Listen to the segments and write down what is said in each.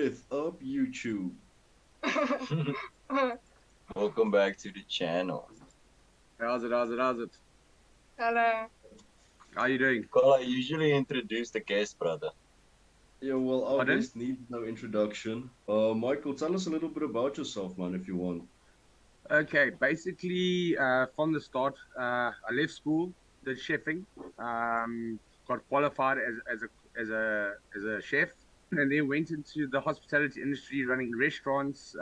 is up, YouTube? Welcome back to the channel. How's it? Hello. How you doing? Call, I usually introduce the guest, brother. Yeah, well, our Pardon? guest needs no introduction. Michael, tell us a little bit about yourself, man, if you want. Okay, basically, from the start, I left school, did chefing, got qualified as a chef, and then went into the hospitality industry, running restaurants,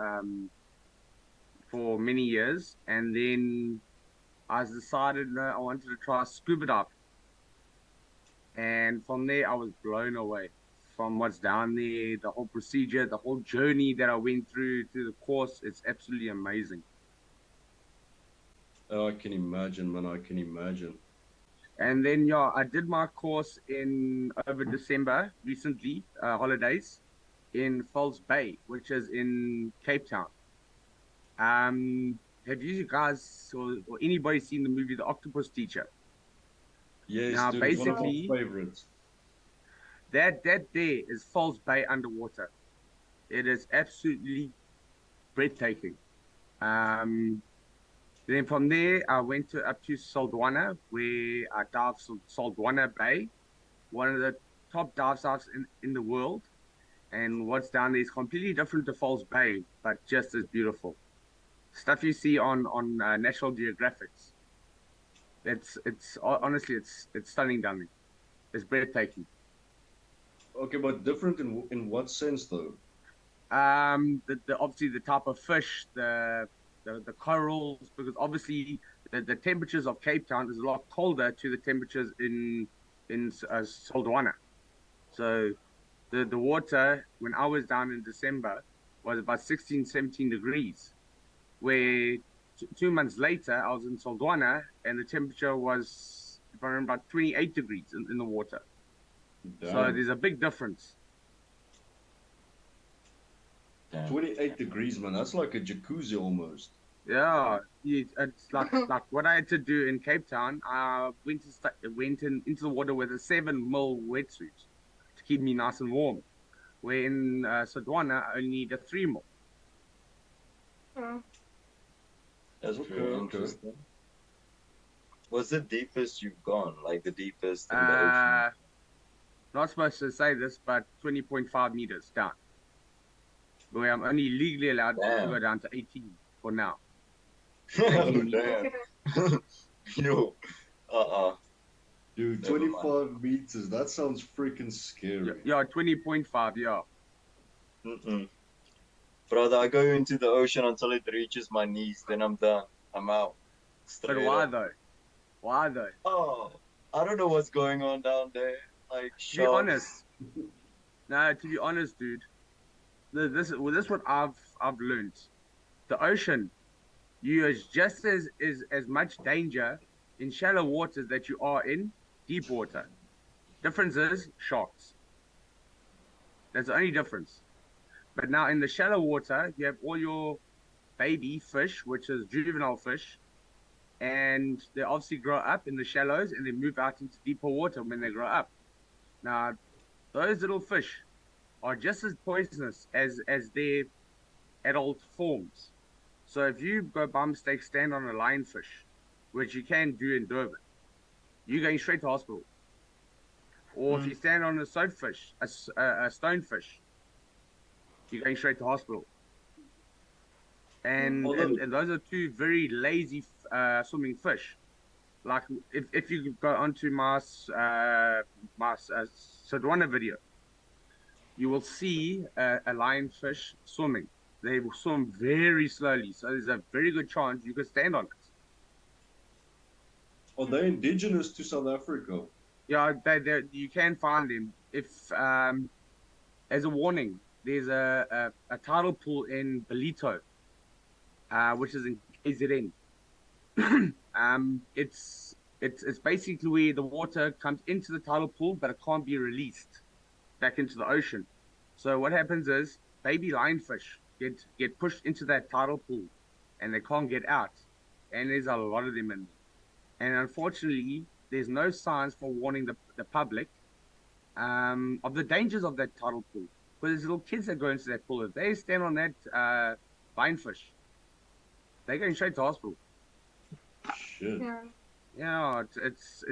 for many years, and then I decided no, I wanted to try scuba diving, and from there, I was blown away from what's down there, the whole procedure, the whole journey that I went through the course. It's absolutely amazing. I can imagine, man, I can imagine. And then, yeah, I did my course in over December recently, holidays in False Bay, which is in Cape Town. Have you guys or anybody seen the movie The Octopus Teacher? Yes, Now, dude, it's one of my basically, favorites. that there is False Bay underwater. It is absolutely breathtaking. Um, then from there, I went up to Saldwana, where I dived Saldwana Bay, one of the top dive sites in the world. And what's down there is completely different to Falls Bay, but just as beautiful. Stuff you see on National Geographics. Honestly it's stunning down there. It's breathtaking. Okay, but different in what sense, though? The obviously the type of fish, the corals, because obviously the temperatures of Cape Town is a lot colder to the temperatures in Saldanha. So the water when I was down in December was about 16, 17 degrees, where 2 months later I was in Saldanha and the temperature was, if I remember, about 28 degrees in the water. So Damn. there's a big difference. Damn. 28 degrees, man. That's like a jacuzzi almost. Yeah, it's like what I had to do in Cape Town. I into the water with a 7 mil wetsuit to keep me nice and warm. Where in Sodwana, I only need a 3 mil. Mm. That's Okay, pretty okay. interesting. What's the deepest you've gone? Like the deepest in the ocean? Uh, Not supposed to say this, but 20.5 meters down. Where I'm only legally allowed to go Damn. down to 18 for now. 18 meters. Damn. Yo. Uh-uh. Dude, Never mind. 25 meters. That sounds freaking scary. Yeah, 20.5, yeah. Mm-mm. Brother, I go into the ocean until it reaches my knees, then I'm done. I'm out. But Straight why up. though? Why though? Oh, I don't know what's going on down there. Like To be sharks. honest, no, to be honest, dude, this is what I've learned. The ocean, you is just as much danger in shallow waters that you are in deep water. Difference is sharks. That's the only difference. But now in the shallow water, you have all your baby fish, which is juvenile fish, and they obviously grow up in the shallows and they move out into deeper water when they grow up. Now, those little fish are just as poisonous as their adult forms. So if you go by mistake stand on a lionfish, which you can do in Durban, you're going straight to hospital. Or if Mm. you stand on a soapfish, a stonefish, you're going straight to hospital. And, Although, and and those are two very lazy swimming fish. Like if you go onto my Sodwana video, you will see a lionfish swimming. They will swim very slowly, so there's a very good chance you could stand on it. are they indigenous to South Africa? Yeah, you can find them. If As a warning, there's a tidal pool in Belito, which is in KZN. It's basically where the water comes into the tidal pool, but it can't be released back into the ocean. So what happens is baby lionfish get pushed into that tidal pool, and they can't get out. And there's a lot of them in there. And unfortunately, there's no signs for warning the public of the dangers of that tidal pool. But there's little kids that go into that pool. If they stand on that vinefish, they're going straight to hospital. Shit. Yeah. Yeah, it's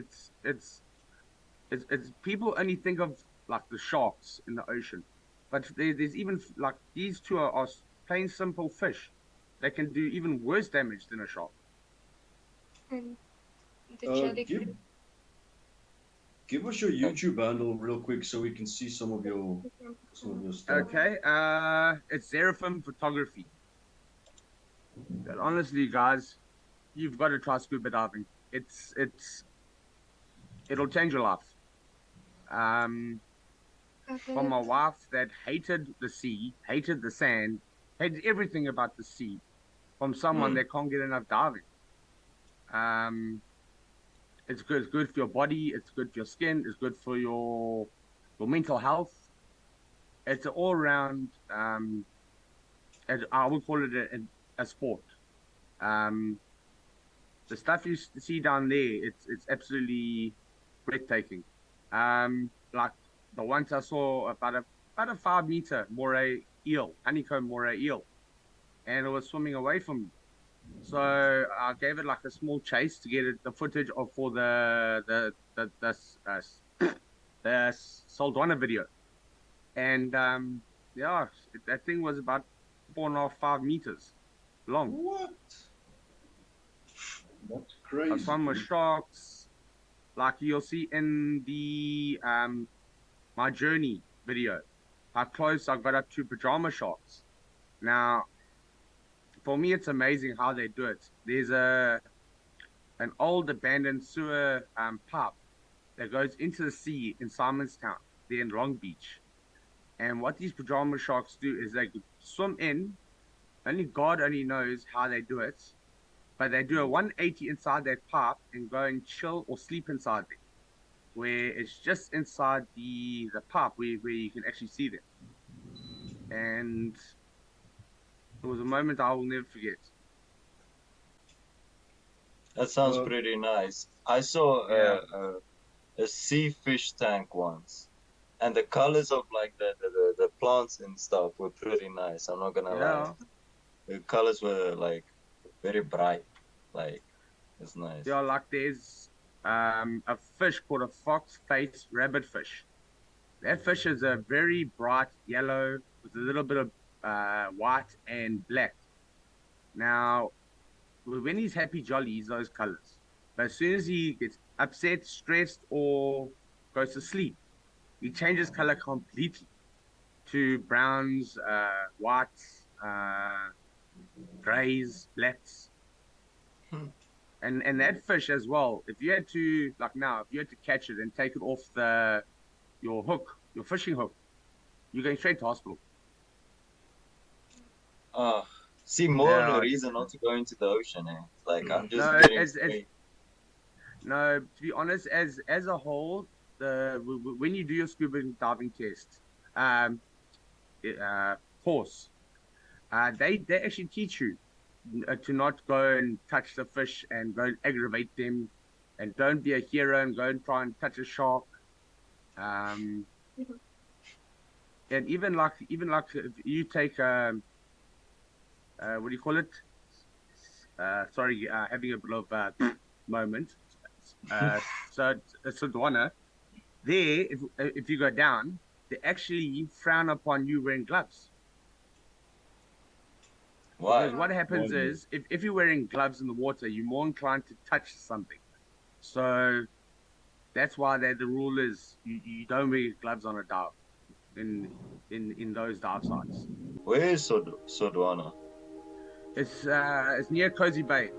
people only think of like the sharks in the ocean, but there's even like these two are plain simple fish. They can do even worse damage than a shark. And the Uh, jellyfish. give us your YouTube handle real quick so we can see some of your stuff. Okay, it's Seraphim Photography. But honestly, guys, you've got to try scuba diving. It'll change your life. Um, from a wife that hated the sea, hated the sand, hated everything about the sea, from someone that can't get enough diving. Um, it's good. It's good for your body. It's good for your skin. It's good for your mental health. It's an all round. I would call it a sport. Um, the stuff you see down there, it's absolutely breathtaking. Like the ones I saw about a 5 meter moray eel, honeycomb moray eel, and it was swimming away from me. So I gave it like a small chase to get the footage of for the Soldwana video, and yeah, that thing was about 4.5, 5 meters long. What? That's I crazy. swam with dude. sharks, like you'll see in the my journey video, how close I got up to pajama sharks. Now, for me, it's amazing how they do it. There's an old abandoned sewer pipe that goes into the sea in Simonstown, there in Long Beach. And what these pajama sharks do is they swim in. Only God only knows how they do it, but they do a 180 inside that pipe and go and chill or sleep inside there, where it's just inside the pipe where you can actually see them. And it was a moment I will never forget. That sounds Uh, pretty nice. I saw Yeah. a sea fish tank once, and the colors of like the plants and stuff were pretty nice. I'm not gonna lie. Yeah. The colors were like very bright. Like it's nice. Yeah, like there's a fish called a fox-faced rabbitfish. That fish is a very bright yellow with a little bit of white and black. Now, when he's happy, jolly, he's those colors. But as soon as he gets upset, stressed, or goes to sleep, he changes color completely to browns, whites, grays, blacks. And that fish as well, if you had to like now, if you had to catch it and take it off your hook, your fishing hook, you're going straight to hospital. Uh, see, more of a Yeah, reason not to go into the ocean. Eh? Like I'm just no, getting as straight. no, to be honest, as a whole, when you do your scuba diving test, um, course, they actually teach you to not go and touch the fish and go and aggravate them, and don't be a hero and go and try and touch a shark. Um, and even like if you take what do you call it? Sorry, having a bit of moment. So Sodwana, there, if you go down, they actually frown upon you wearing gloves. Why? Because what happens Why? is, if you're wearing gloves in the water, you're more inclined to touch something. So that's why the rule is you don't wear gloves on a dive in those dive sites. Where is Sodwana? It's near Cozy Bay.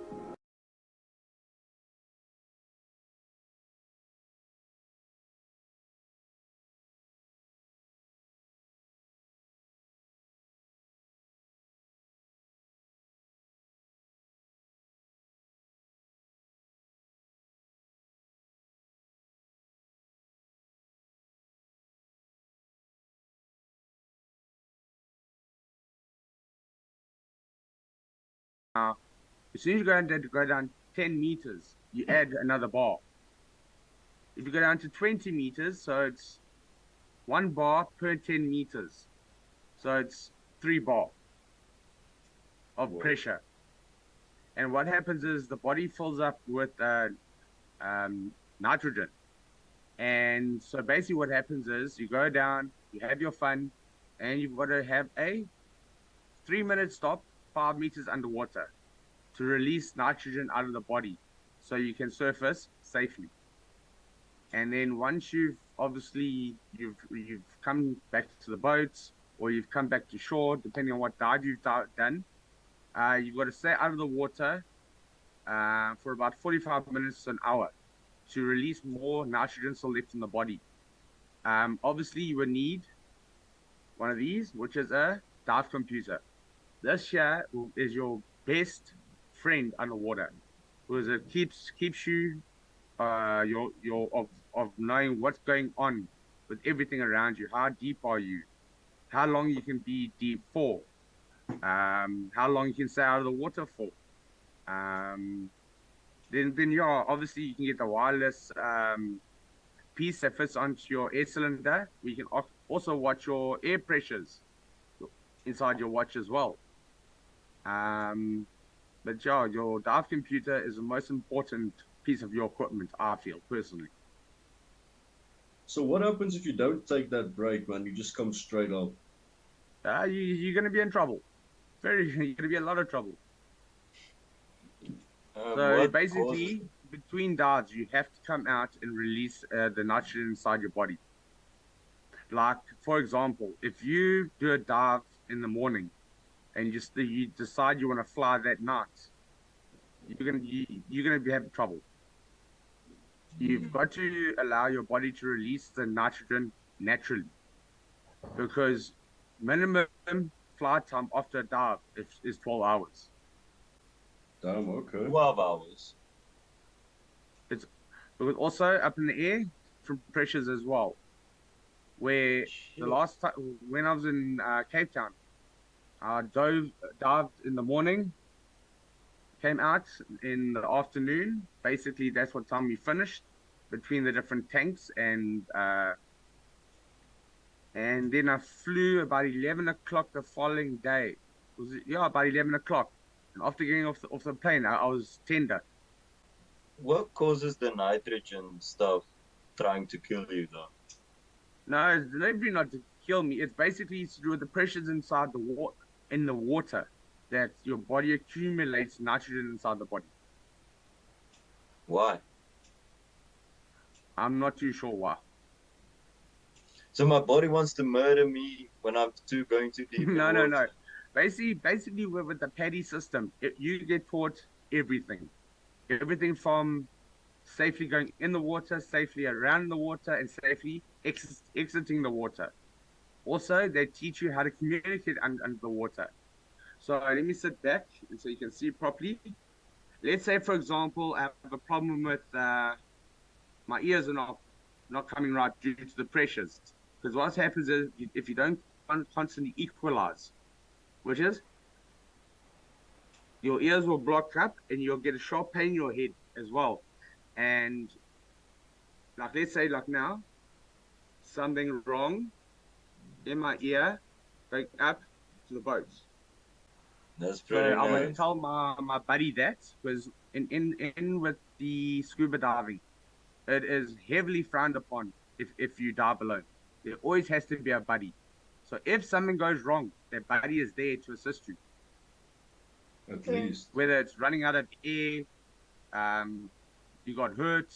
Now, as soon as you go down 10 meters, you add another bar. If you go down to 20 meters, so it's one bar per 10 meters. So it's 3 bar of Whoa. pressure. And what happens is the body fills up with nitrogen. And so basically what happens is you go down, you have your fun, and you've got to have a 3-minute stop, 5 meters underwater to release nitrogen out of the body so you can surface safely. And then once you've come back to the boats or you've come back to shore, depending on what dive you've done, you've got to stay out of the water for about 45 minutes to an hour to release more nitrogen still left in the body. Obviously, you would need one of these, which is a dive computer. This here is your best friend underwater, because it keeps you of knowing what's going on with everything around you. How deep are you? How long you can be deep for? How long you can stay out of the water for? Then yeah, obviously you can get the wireless piece that fits onto your air cylinder. We can also watch your air pressures inside your watch as well. But yeah, your dive computer is the most important piece of your equipment, I feel personally. So what happens if you don't take that break, man? You just come straight up. You're going to be in trouble. You're going to be in a lot of trouble. So What basically, between dives, you have to come out and release the nitrogen inside your body. Like, for example, if you do a dive in the morning and you decide you want to fly that night, you're gonna be having trouble. You've got to allow your body to release the nitrogen naturally, because minimum flight time after a dive is 12 hours. Damn, okay. 12 hours. It's because also up in the air, different pressures as well. Where the last time when I was in Cape Town, I dived in the morning, came out in the afternoon. Basically, that's what time we finished between the different tanks, and then I flew about 11 o'clock the following day. About 11 o'clock. And after getting off the plane, I was tender. What causes the nitrogen stuff trying to kill you, though? No, it's deliberately not to kill me. It's basically to do with the pressures inside in the water, that your body accumulates nitrogen inside the body. Why? I'm not too sure why. So my body wants to murder me when I'm going too deep. No. Basically, with the PADI system, you get taught everything. Everything from safely going in the water, safely around the water, and safely exiting the water. Also, they teach you how to communicate under the water. So let me sit back so you can see properly. Let's say, for example, I have a problem with my ears are not coming right due to the pressures. Because what happens is, if you don't constantly equalize, which is your ears will block up and you'll get a sharp pain in your head as well. And like, let's say like now, something wrong in my ear going up to the boats. That's So pretty I would nice. tell my buddy that, because in with the scuba diving, it is heavily frowned upon if you dive alone. There always has to be a buddy. So if something goes wrong, that buddy is there to assist you. At least. Whether it's running out of air, you got hurt,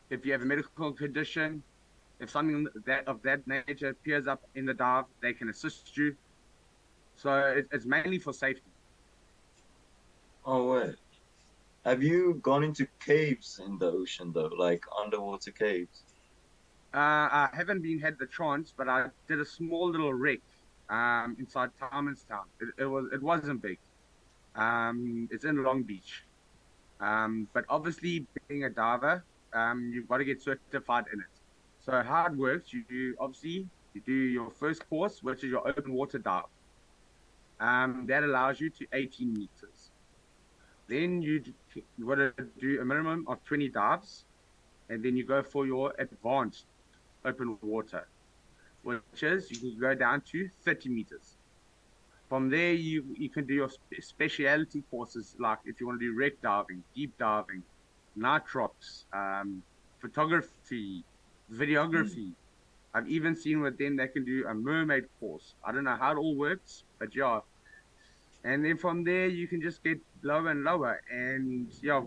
if you have a medical condition, if something of that nature appears up in the dive, they can assist you. So it's mainly for safety. Oh, wait. Have you gone into caves in the ocean, though? Like underwater caves? I haven't had the chance, but I did a small little wreck inside Town. It wasn't big. It's in Long Beach. But obviously, being a diver, you've got to get certified in it. So how it works, you do your first course, which is your open water dive. That allows you to 18 meters. Then you got to do a minimum of 20 dives, and then you go for your advanced open water. which is you can go down to 30 meters. From there, you can do your specialty courses, like if you want to do wreck diving, deep diving, nitrox, photography, videography. I've even seen with them they can do a mermaid course. I don't know how it all works, but yeah. And then from there, you can just get lower and lower. And yeah,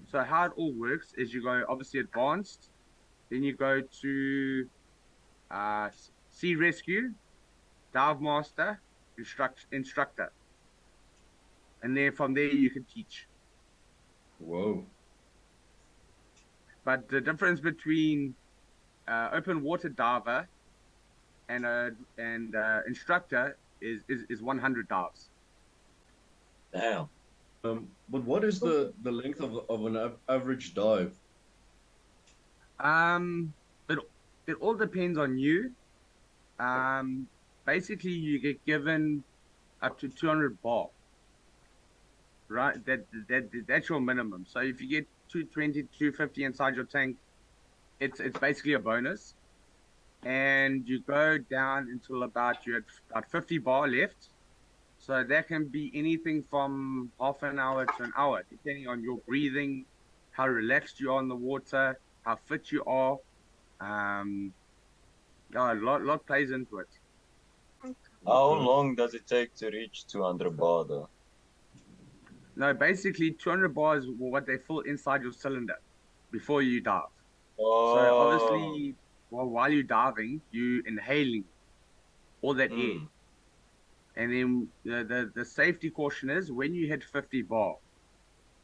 so how it all works is you go obviously advanced, then you go to uh, sea rescue, dive master, instructor, and then from there you can teach. Whoa. But the difference between open water diver and instructor is 100 dives. Damn. But what is the length of an average dive? Um, it it all depends on you. Um, Basically you get given up to 200 bar, right? That's your minimum. So if you get 220, 250 inside your tank, it's basically a bonus. And you go down until about you had about 50 bar left. So that can be anything from half an hour to an hour, depending on your breathing, how relaxed you are in the water, how fit you are. Um, yeah, a lot plays into it. How Okay. long does it take to reach 200 bar though? No, basically 200 bars is what they fill inside your cylinder before you dive. So Oh. obviously, well, while you're diving, you inhaling all that air. Mm. And then the safety caution is when you hit 50 bar,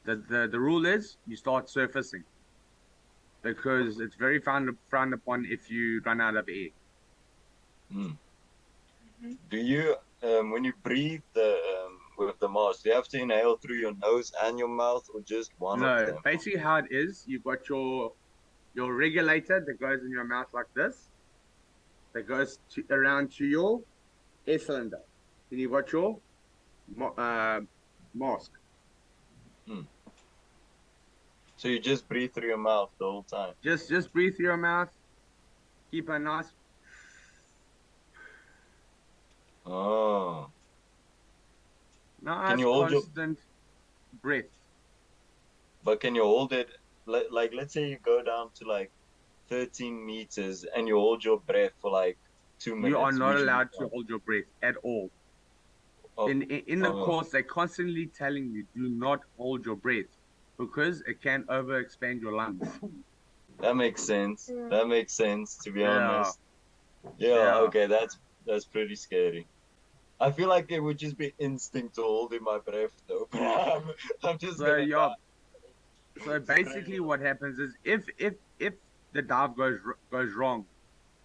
the rule is you start surfacing because it's very frowned upon if you run out of air. Mm. Mhm. Do you, when you breathe with the mask, do you have to inhale through your nose and your mouth, or just one of No, them? basically how it is, you've got your regulator that goes in your mouth like this, that goes around to your air cylinder. Then you've got your mask. Mm. So you just breathe through your mouth the whole time. Just breathe through your mouth. Keep a nice. Oh. Can Nice you hold your, constant breath. but can you hold it, like, let's say you go down to like 13 meters and you hold your breath for like two You are minutes. not Would you be allowed to fine? hold your breath at all. Oh, In the oh, course, they're constantly telling you do not hold your breath because it can over expand your lungs. that makes sense. Yeah. That makes sense, to be Yeah, honest. Yeah, yeah. okay, that's pretty scary. I feel like it would just be instinct to hold in my breath though. But I'm just So gonna yeah. So die straight basically, away. what happens is if the dive goes wrong,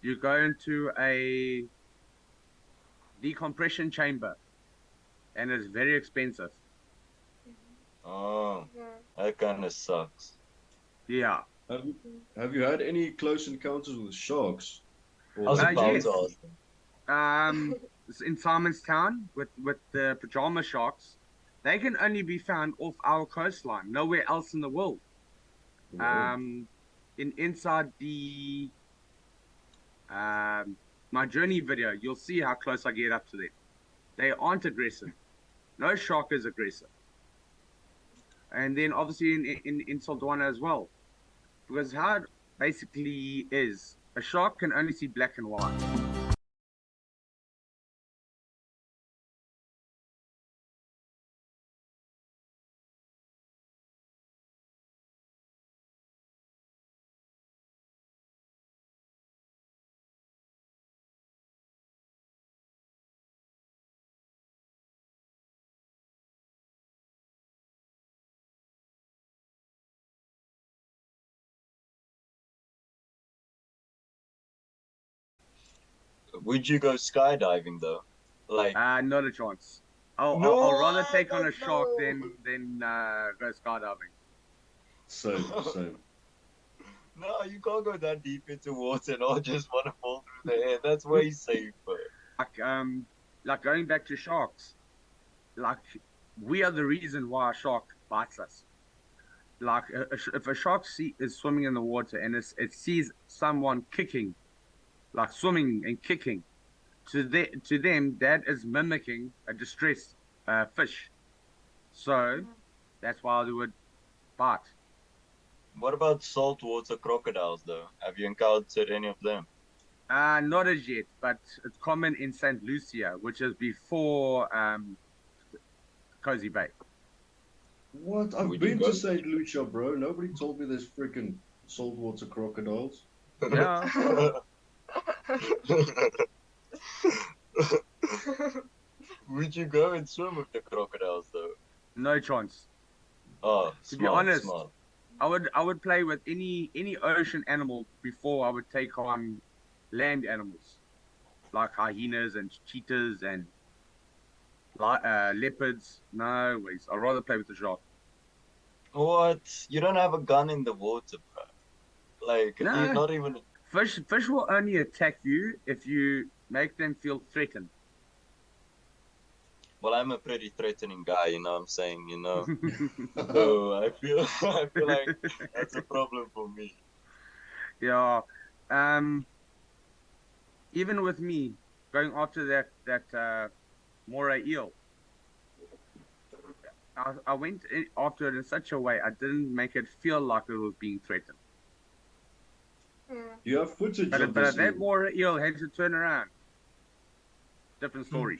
you go into a decompression chamber, and it's very expensive. Oh, Yeah. that kind of sucks. Yeah. Have you, have you had any close encounters with sharks? I Or was like about Yes. to ask them. It's in Simonstown with the pajama sharks. They can only be found off our coastline, nowhere else in the world. whoa. Um, inside the my journey video, you'll see how close I get up to them. They aren't aggressive. No shark is aggressive. And then obviously in Saldwana as well, because how it basically is, a shark can only see black and white. Would you go skydiving though? Like, Not a chance. I'll no, rather take on a shark no. than go skydiving. Same, same. No, you can't go that deep into water and I just want to fall through the air. That's way safer. Like like going back to sharks, like we are the reason why a shark bites us. Like if a shark is swimming in the water and it sees someone kicking, like swimming and kicking. To them, that is mimicking a distressed fish. So that's why they would bite. What about saltwater crocodiles, though? Have you encountered any of them? Not as yet, but it's common in St. Lucia, which is before Cozy Bay. What? I've Would you been go? to St. Lucia, bro. Nobody told me there's freaking saltwater crocodiles. Yeah. Would you go and swim with the crocodiles, though? No chance. Oh, To be smart, honest, smart. I would play with any ocean animal before I would take on land animals like hyenas and cheetahs and leopards. No ways. I'd rather play with the shark. What? You don't have a gun in the water, bro. Like, you're No, not even. fish will only attack you if you make them feel threatened. Well, I'm a pretty threatening guy, you know what I'm saying, So I feel I feel like that's a problem for me. Yeah. Um. Even with me going after that moray eel, I went after it in such a way I didn't make it feel like it was being threatened. You have footage But of but this that eel. moray eel had to turn around. Different story.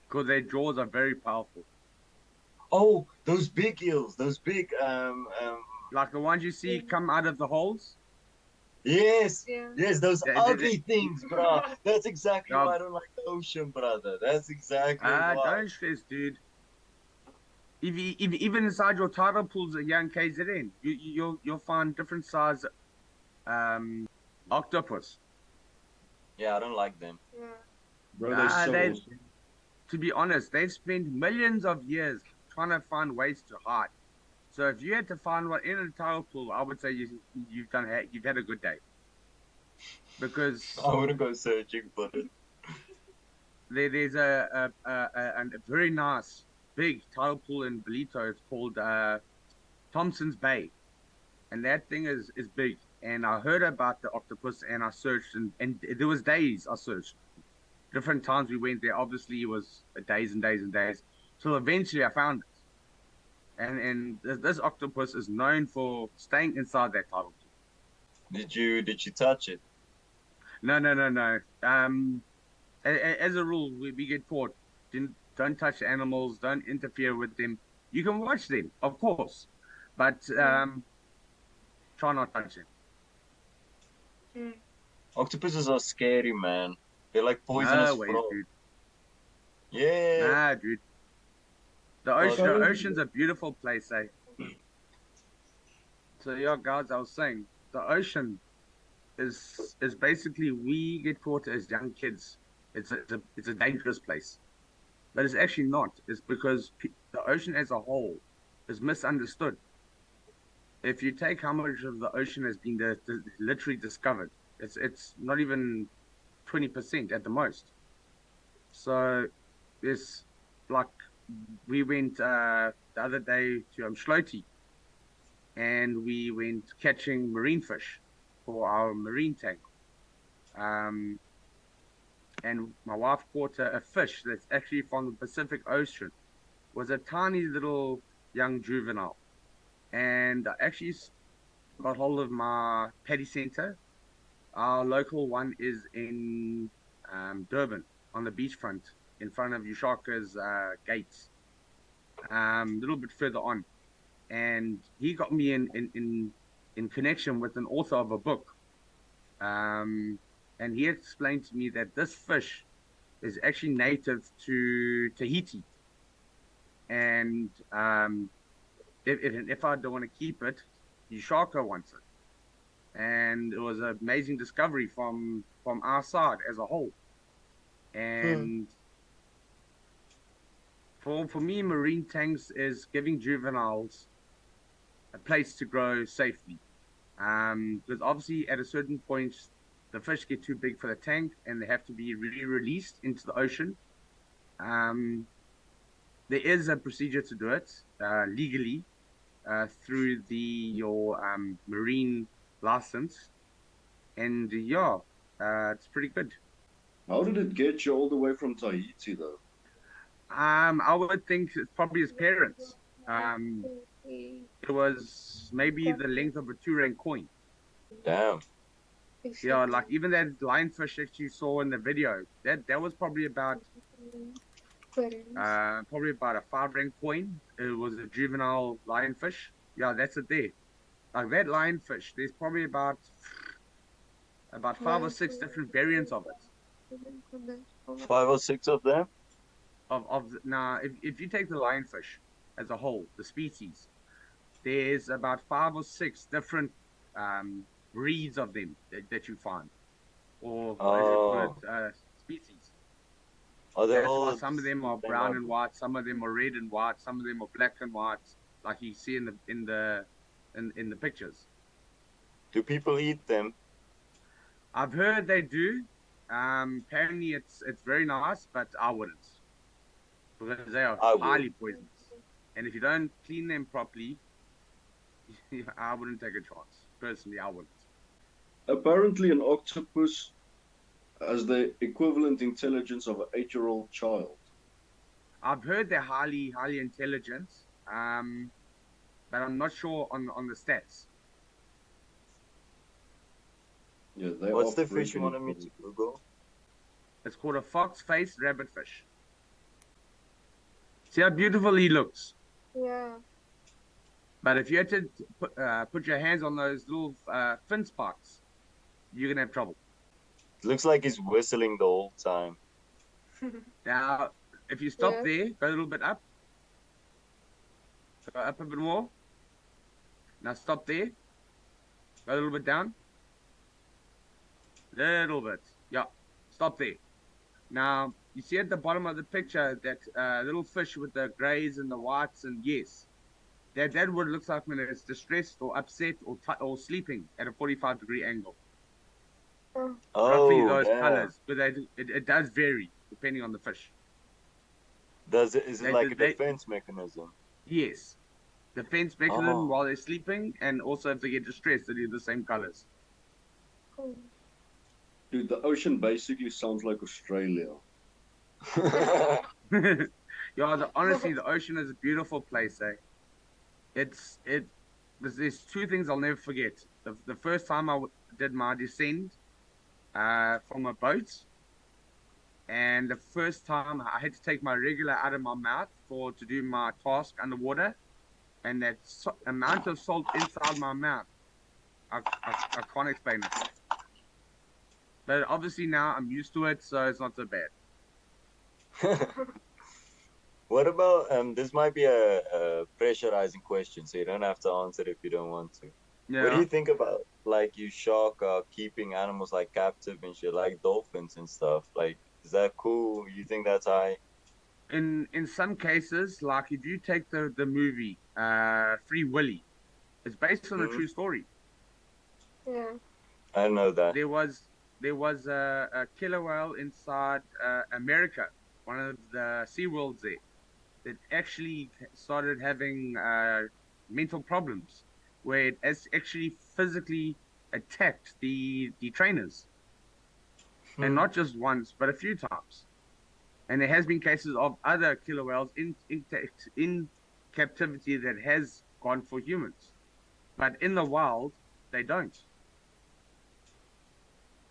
Because their jaws are very powerful. Oh, those big eels, those big Like the ones you see come out of the holes. yes, Yeah. yes, those They- ugly things, bro. That's exactly Yeah. why I don't like the ocean, brother. That's exactly why. Don't stress, dude. Even inside your tidal pools here in KZN, you'll find different size octopus. Yeah, I don't like them. Yeah. Bro, they're so They, awesome. to be honest, they've spent millions of years trying to find ways to hide. So if you had to find one in a tidal pool, I would say you've had a good day because I wouldn't go searching for it. there's a very nice big tidal pool in Belito. It's called Thompson's Bay, and that thing is big. And I heard about the octopus, and I searched, and there was days I searched. Different times we went there. Obviously, it was days and days and days. Till eventually I found it. And this octopus is known for staying inside that tidal pool. Did you touch it? No, no, no, no. As a rule, we get taught don't touch animals, don't interfere with them. You can watch them, of course, but try not to touch them. Octopuses are scary, man. They're like poisonous No ways, frogs. dude. Yeah. Nah, dude. The ocean's a beautiful place, eh? So yeah, guys, I was saying the ocean is basically we get taught as young kids. It's a dangerous place, but it's actually not. It's because the ocean as a whole is misunderstood. If you take how much of the ocean has been literally discovered, it's not even 20% at the most. So it's like we went the other day to Schloti and we went catching marine fish for our marine tank. Um, and my wife caught a fish that's actually from the Pacific Ocean. It was a tiny little young juvenile. And I actually got hold of my paddy center. Our local one is in Durban on the beachfront in front of Ushaka's gates, a little bit further on. And he got me in connection with an author of a book. And he explained to me that this fish is actually native to Tahiti. And if I don't want to keep it, Ushaka wants it. And it was an amazing discovery from our side as a whole. And for me, marine tanks is giving juveniles a place to grow safely. Because obviously at a certain point, the fish get too big for the tank and they have to be re-released into the ocean. There is a procedure to do it legally through your marine license. And yeah, it's pretty good. How did it get you all the way from Tahiti, though? I would think it's probably his parents. Um, it was maybe the length of a 2 rand coin. Damn. Yeah, like even that lionfish that you saw in the video, that was probably about a 5 rand coin. It was a juvenile lionfish. Yeah, that's it there. Like that lionfish, there's probably about 5 or 6 different variants of it. 5 or 6 of them? Now, if you take the lionfish as a whole, the species, there's about 5 or 6 different um, breeds of them that you find, or as you call it, Oh. species. Are they That's all why some of them are same brown and number? white, some of them are red and white, some of them are black and white, like you see in the pictures. Do people eat them? I've heard they do. Apparently it's very nice, but I wouldn't because they are I would. highly poisonous. And if you don't clean them properly, I wouldn't take a chance. Personally, I wouldn't. Apparently, an octopus has the equivalent intelligence of an 8-year-old child. I've heard they're highly intelligent, but I'm not sure on the stats. Yeah, they What's are the fish you freaking wanted me to Google? It's called a fox-faced rabbitfish. See how beautiful he looks. Yeah. But if you had to put your hands on those little fin spikes, you're gonna have trouble. It looks like he's whistling the whole time. Now, if you stop Yeah. there, go a little bit up. Go up a bit more. Now stop there. Go a little bit down. Little bit. Yeah. Stop there. Now, you see at the bottom of the picture that little fish with the grays and the whites, and yes, that what it looks like when it's distressed or upset or sleeping at a 45-degree angle. Oh, Roughly Oh, those damn. colors, but it does vary depending on the fish. Is it They- like a they- defense mechanism? Yes. Defense mechanism Oh. while they're sleeping, and also if they get distressed, they do the same colors. cool. Dude, the ocean basically sounds like Australia. Yeah, honestly, the ocean is a beautiful place, eh? There's 2 things I'll never forget. The first time I did my descent from a boat, and the first time I had to take my regular out of my mouth to do my task underwater, and that amount of salt inside my mouth, I can't explain it. But obviously now I'm used to it, so it's not so bad. What about this might be a pressurizing question, so you don't have to answer if you don't want to. What do Yeah. you think about like you shark keeping animals like captive and shit, like dolphins and stuff? Like, is that cool? You think that's high? In some cases, like if you take the movie Free Willy, it's based on a Mhm. true story. Yeah. I don't know that. There was a killer whale inside America, one of the Sea Worlds there, that actually started having mental problems, where it has actually physically attacked the trainers, and not just once, but a few times. And there has been cases of other killer whales in captivity that has gone for humans, but in the wild they don't.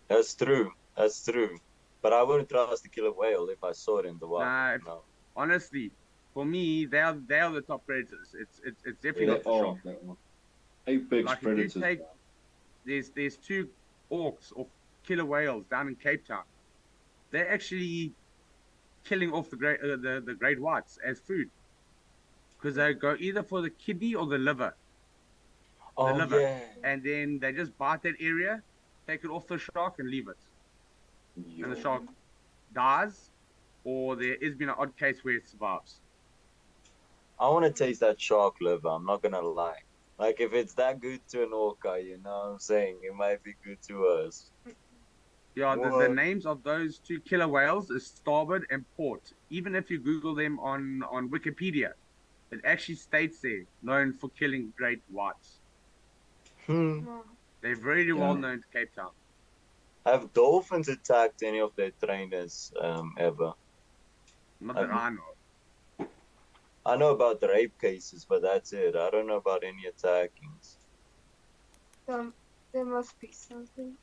That's true. That's true. But I wouldn't trust a killer whale if I saw it in the wild. Nah, No. honestly, for me, they are the top predators. It's definitely They not the are. shark. They are. Apex Like if you predators. take there's 2 orcs or killer whales down in Cape Town. They're actually killing off the great whites as food because they go either for the kidney or the liver, Oh liver. yeah. And then they just bite that area, take it off the shark, and leave it. And the Yo. shark dies, or there has been an odd case where it survives. I want to taste that shark liver. I'm not gonna lie. Like if it's that good to an orca, you know what I'm saying? It might be good to us. Yeah, the What? names of those 2 killer whales is starboard and port. Even if you Google them on Wikipedia, it actually states there, known for killing great whites. Hmm. Wow. They're very Yeah. well known to Cape Town. Have dolphins attacked any of their trainers ever? Not that I know. I know about the rape cases, but that's it. I don't know about any attackings. There must be something.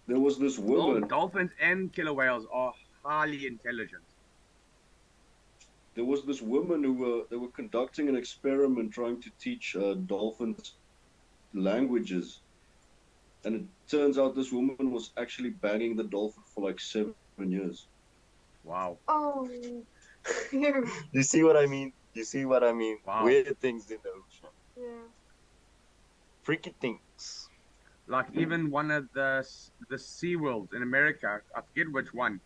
There was this woman. Dolphins and killer whales are highly intelligent. There was this woman who they were conducting an experiment trying to teach dolphins languages, and it turns out this woman was actually banging the dolphin for like 7 years. Wow. Oh, You see what I mean? You see what I mean? Wow. Weird things in the ocean. yeah. Freaky things. Like even one of the Sea Worlds in America, I forget which one.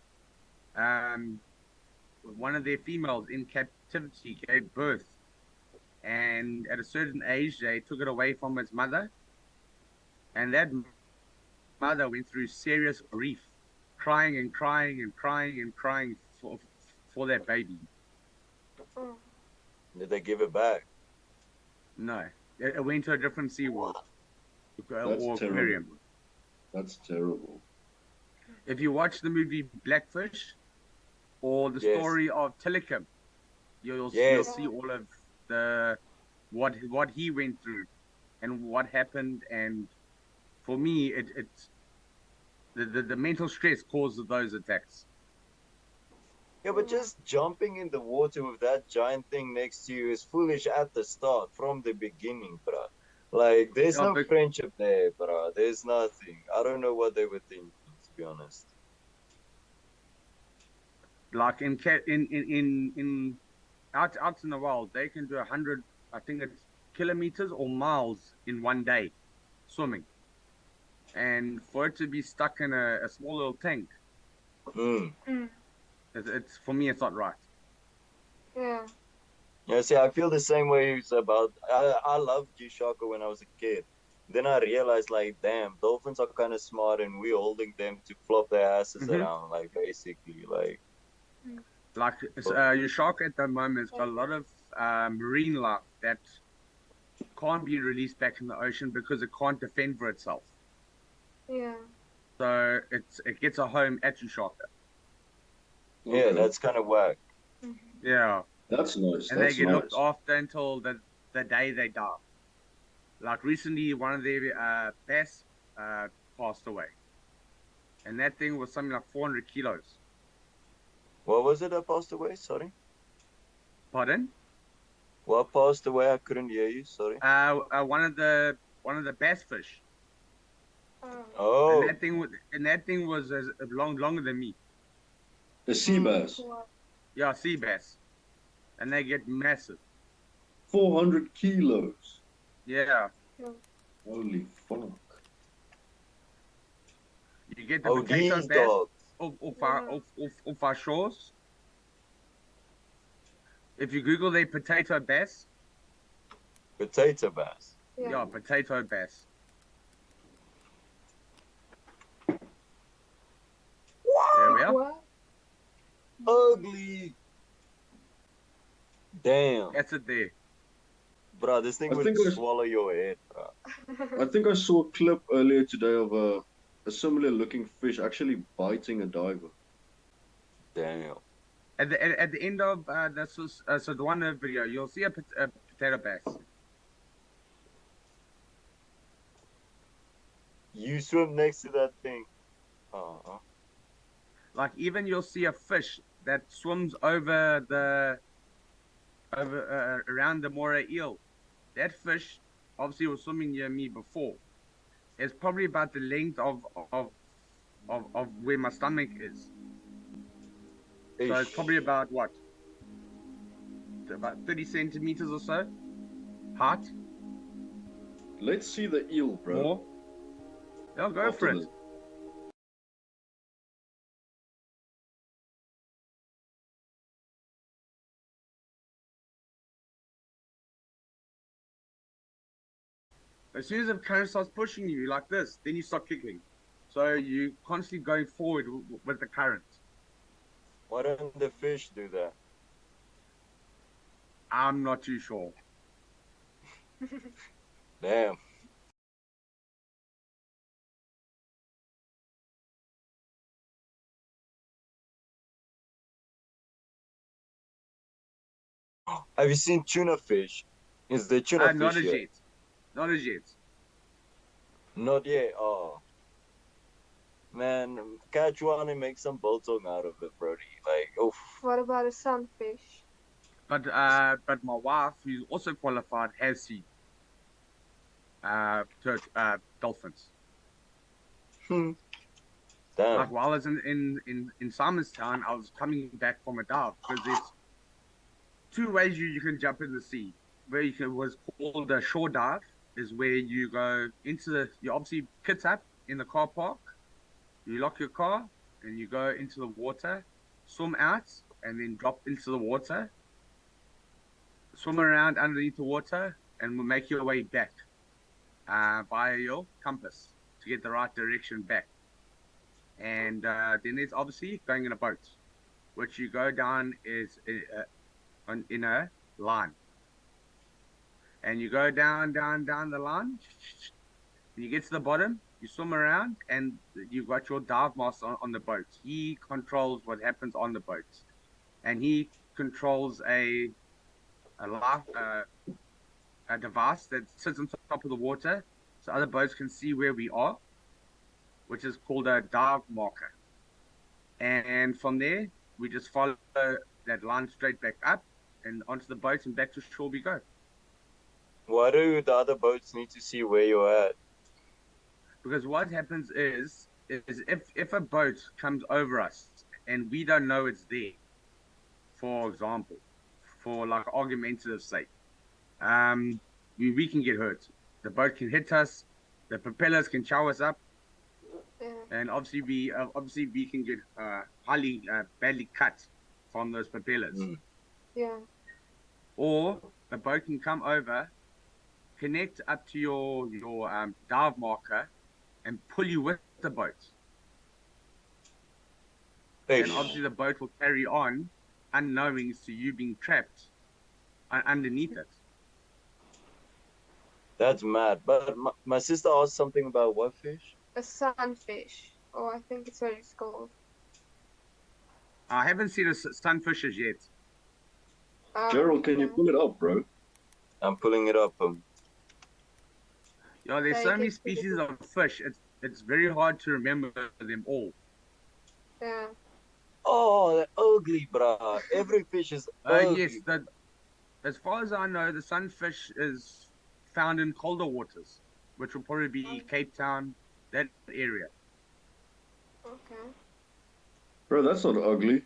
One of their females in captivity gave birth, and at a certain age they took it away from its mother, and that mother went through serious grief, crying and crying and crying and crying for that baby. Oh, Did they give it back? No, it went to a different Sea World That's or terrible. aquarium. That's terrible. If you watch the movie Blackfish or the Yes. story of Tilikum, you'll Yes. see all of the what he went through and what happened. And for me, it's the mental stress causes those attacks. Yeah, but just jumping in the water with that giant thing next to you is foolish at the start, from the beginning, bruh. Like, there's Yeah, no but- friendship there, bruh. There's nothing. I don't know what they were thinking, to be honest. Like in out in the wild, they can do 100, I think it's kilometers or miles in one day, swimming. And for it to be stuck in a small little tank, Mm. it's for me, it's not right. yeah. Yeah, see, I feel the same way about. I loved G-Shocker when I was a kid. Then I realized, like, damn, dolphins are kind of smart, and we're holding them to flop their asses Mhm. around, like, basically, like. Like your shark at the moment has got a lot of marine life that can't be released back in the ocean because it can't defend for itself. Yeah. So it gets a home at your shark. Yeah, Okay. that's kind of whack. Yeah, That's nice. and That's they get nice. looked after until the day they die. Like recently, one of their bass passed away, and that thing was something like 400 kilos. What was it that passed away? Sorry. Pardon? What passed away? I couldn't hear you. Sorry. One of the bass fish, Oh, and that thing was as longer than me. The sea bass. What? Yeah, sea bass, and they get massive. 400 kilos. Yeah, Holy fuck. you get the oh, potato these bass dogs. off our shores. If you Google the potato bass, Potato bass. yeah, potato bass. There we are. What? Ugly. Damn, That's it there. bro. This thing I would think it was- swallow your head, bro. I think I saw a clip earlier today of a similar looking fish actually biting a diver. Damn. At the end of this was so the one video, you'll see a potato bass. You swim next to that thing. Uh-huh. Like even you'll see a fish that swims over around the moray eel. That fish obviously was swimming near me before. It's probably about the length of where my stomach is. So it's probably about what? About 30 centimeters or so. Height. Let's see the eel, bro. More. Yeah, go After for it. this. As soon as the current starts pushing you like this, then you start kicking. So you constantly going forward with the current. Why don't the fish do that? I'm not too sure. Damn. Have you seen tuna fish? Is there tuna Not fish as here? yet. Not as yet. Not yet. Oh, man, catch one and make some biltong out of it, Brody. Like, oof. What about a sunfish? But my wife, who's also qualified, has seen dolphins. Hmm. Like Damn. while I was in Simonstown, I was coming back from a dive because there's two ways you can jump in the sea. Where you can was called a shore dive is where you go into you obviously kit up in the car park, you lock your car and you go into the water, swim out and then drop into the water, swim around underneath the water and will make your way back via your compass to get the right direction back. And then there's obviously going in a boat, which you go down is in a line. And you go down, down, down the line. And you get to the bottom, you swim around, and you've got your dive master on the boat. He controls what happens on the boat, and he controls a life a device that sits on top of the water, so other boats can see where we are, which is called a dive marker. And from there, we just follow that line straight back up and onto the boat and back to shore we go. Why do the other boats need to see where you're at? Because what happens is if a boat comes over us and we don't know it's there, for example, for like argumentative sake, we can get hurt. The boat can hit us, the propellers can chow us up, Yeah. and obviously we can get highly badly cut from those propellers. Hmm. Yeah. Or the boat can come over, connect up to your dive marker, and pull you with the boat. And obviously the boat will carry on, unknowing to you being trapped underneath it. That's mad. But my sister asked something about what fish? A sunfish. Oh, I think it's what it's called. I haven't seen a sunfish as yet. Gerald, can you Yeah. pull it up, bro? I'm pulling it up. Yeah, there's Take so many it to the species of fish. It's very hard to remember them all. Yeah. Oh, they're ugly, bruh. Every fish is ugly. Yes, as far as I know, the sunfish is found in colder waters, which will probably be Cape Town, that area. Okay. Bro, that's not ugly.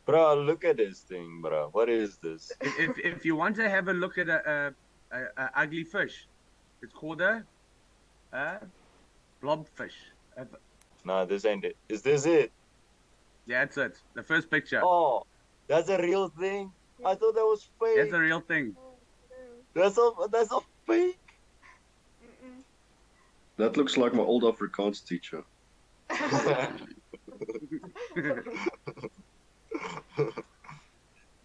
Bruh, look at this thing, bruh. What is this? If you want to have a look at a ugly fish, it's called a blobfish. Nah, this ain't it. Is this it? Yeah, that's it. The first picture. Oh, that's a real thing? I thought that was fake. That's a real thing. That's a fake. Mm-mm. That looks like my old Afrikaans teacher.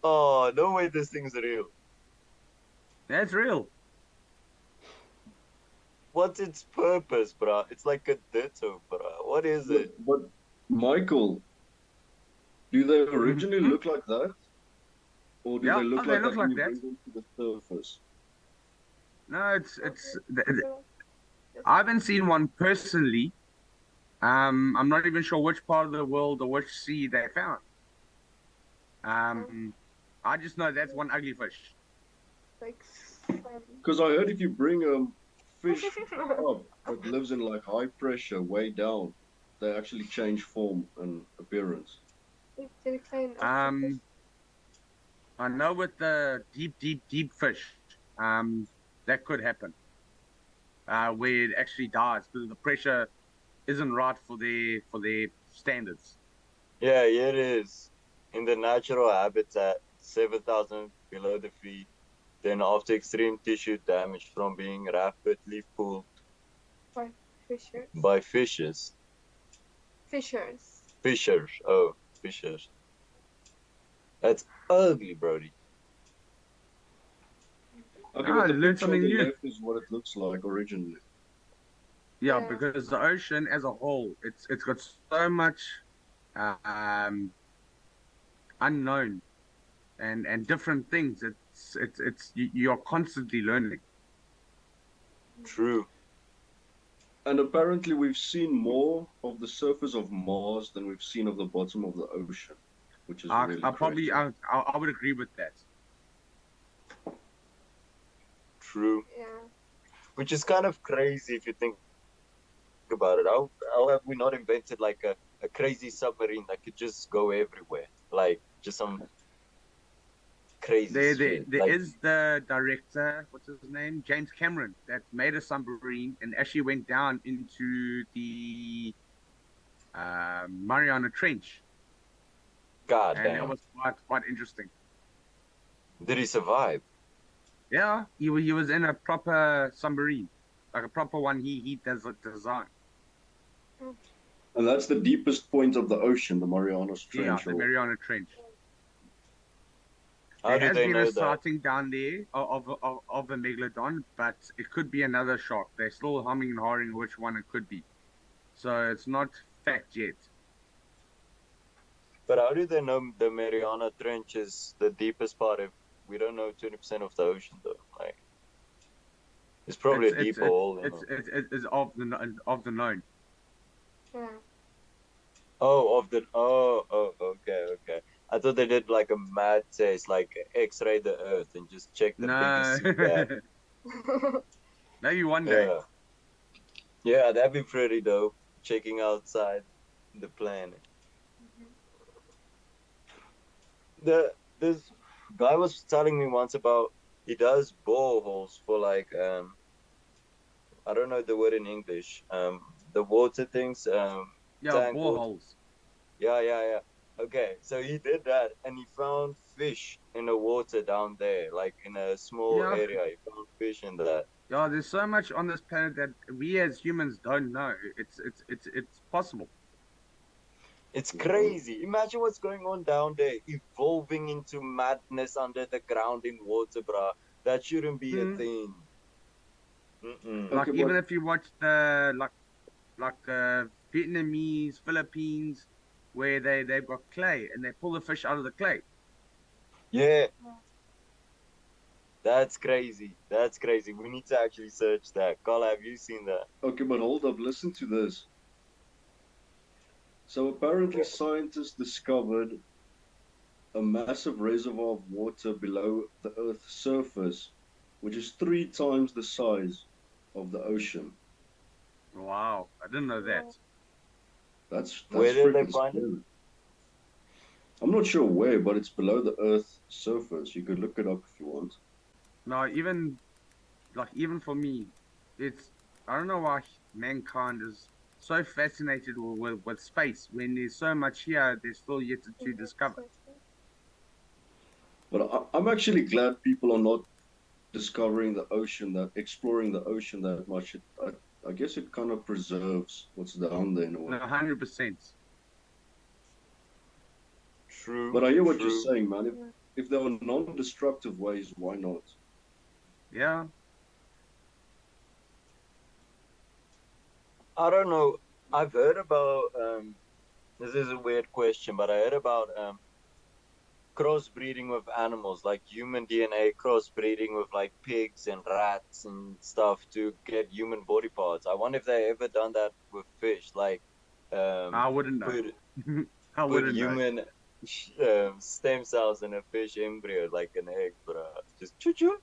Oh, no way this thing's real. That's real. What's its purpose, bruh? It's like a ditto, bruh. What is it? But Michael, do they originally look like that? Or do Yeah, they look they like look that when like you that. bring them to the surface? No, I haven't seen one personally. I'm not even sure which part of the world or which sea they found. I just know that's one ugly fish. Like Because I heard if you bring a fish up that lives in like high pressure way down, they actually change form and appearance. I know with the deep fish, that could happen. Where it actually dies because the pressure isn't right for their standards. Yeah, it is. In the natural habitat, 7,000 below the feet. Then after extreme tissue damage from being rapidly pulled by fishers. by fishes. Fishers. Fishers. Oh, fishers. That's ugly, Brody. Okay, but the learn picture something on the new. left is what it looks like originally. Yeah, Yeah. because the ocean as a whole, it's got so much unknown and different things. You're constantly learning. True. And apparently, we've seen more of the surface of Mars than we've seen of the bottom of the ocean, which is really I probably crazy. I would agree with that. True. Yeah. Which is kind of crazy if you think about it. How have we not invented like a crazy submarine that could just go everywhere? Like just some crazy shit. There Like, is the director, what's his name? James Cameron, that made a submarine and actually went down into the Mariana Trench, god and that damn. was quite interesting. Did he survive? Yeah, he was in a proper submarine, like a proper one he does design. And that's the deepest point of the ocean, the Marianas Yeah, Trench. the Or Mariana Trench. How There do has they been a know that? sighting down there of a megalodon, but it could be another shark. They're still humming and hawing which one it could be. So it's not fact yet. But how do they know the Mariana Trench is the deepest part if we don't know 20% of the ocean though? Like, it's probably It's a it's deeper it's hole, you it's know. it's of the known. Yeah. Okay. I thought they did like a mad test, like X-ray the Earth and just check the biggest No, sea gap. maybe one day. Yeah, yeah, that'd be pretty dope. Checking outside the planet. This guy was telling me once about he does boreholes for like I don't know the word in English. The water things, Yeah, tank water. boreholes. Yeah. Okay, so he did that and he found fish in the water down there, like in a small Yeah, area. He found fish in that. yeah. There's so much on this planet that we as humans don't know. It's possible. It's crazy. Imagine what's going on down there, evolving into madness under the ground in water, bruh. That shouldn't be a Hmm. thing. Mm-mm. Like okay, even but if you watch the Vietnamese, Philippines, where they've got clay and they pull the fish out of the clay. Yeah, that's crazy. That's crazy. We need to actually search that. Carl, have you seen that? hold up, listen to this. So apparently, scientists discovered a massive reservoir of water below the Earth's surface, which is 3 times the size of the ocean. Wow, I didn't know that. That's Where did they freaking find it? scary. I'm not sure where, but it's below the Earth's surface. You could look it up if you want. No, even for me, it's I don't know why mankind is so fascinated with space when there's so much here there's still yet to discover. But I'm actually glad people are not discovering the ocean, that exploring the ocean that much. I guess it kind of preserves what's down there in a No, way. 100%. True, But I hear what you're true. saying, man. If there are non-destructive ways, why not? Yeah. I don't know. I've heard about this is a weird question, but I heard about crossbreeding with animals, like human DNA crossbreeding with like pigs and rats and stuff to get human body parts. I wonder if they ever done that with fish, like I wouldn't put know. I put wouldn't know. human stem cells in a fish embryo, like an egg, bro. Just choo choo.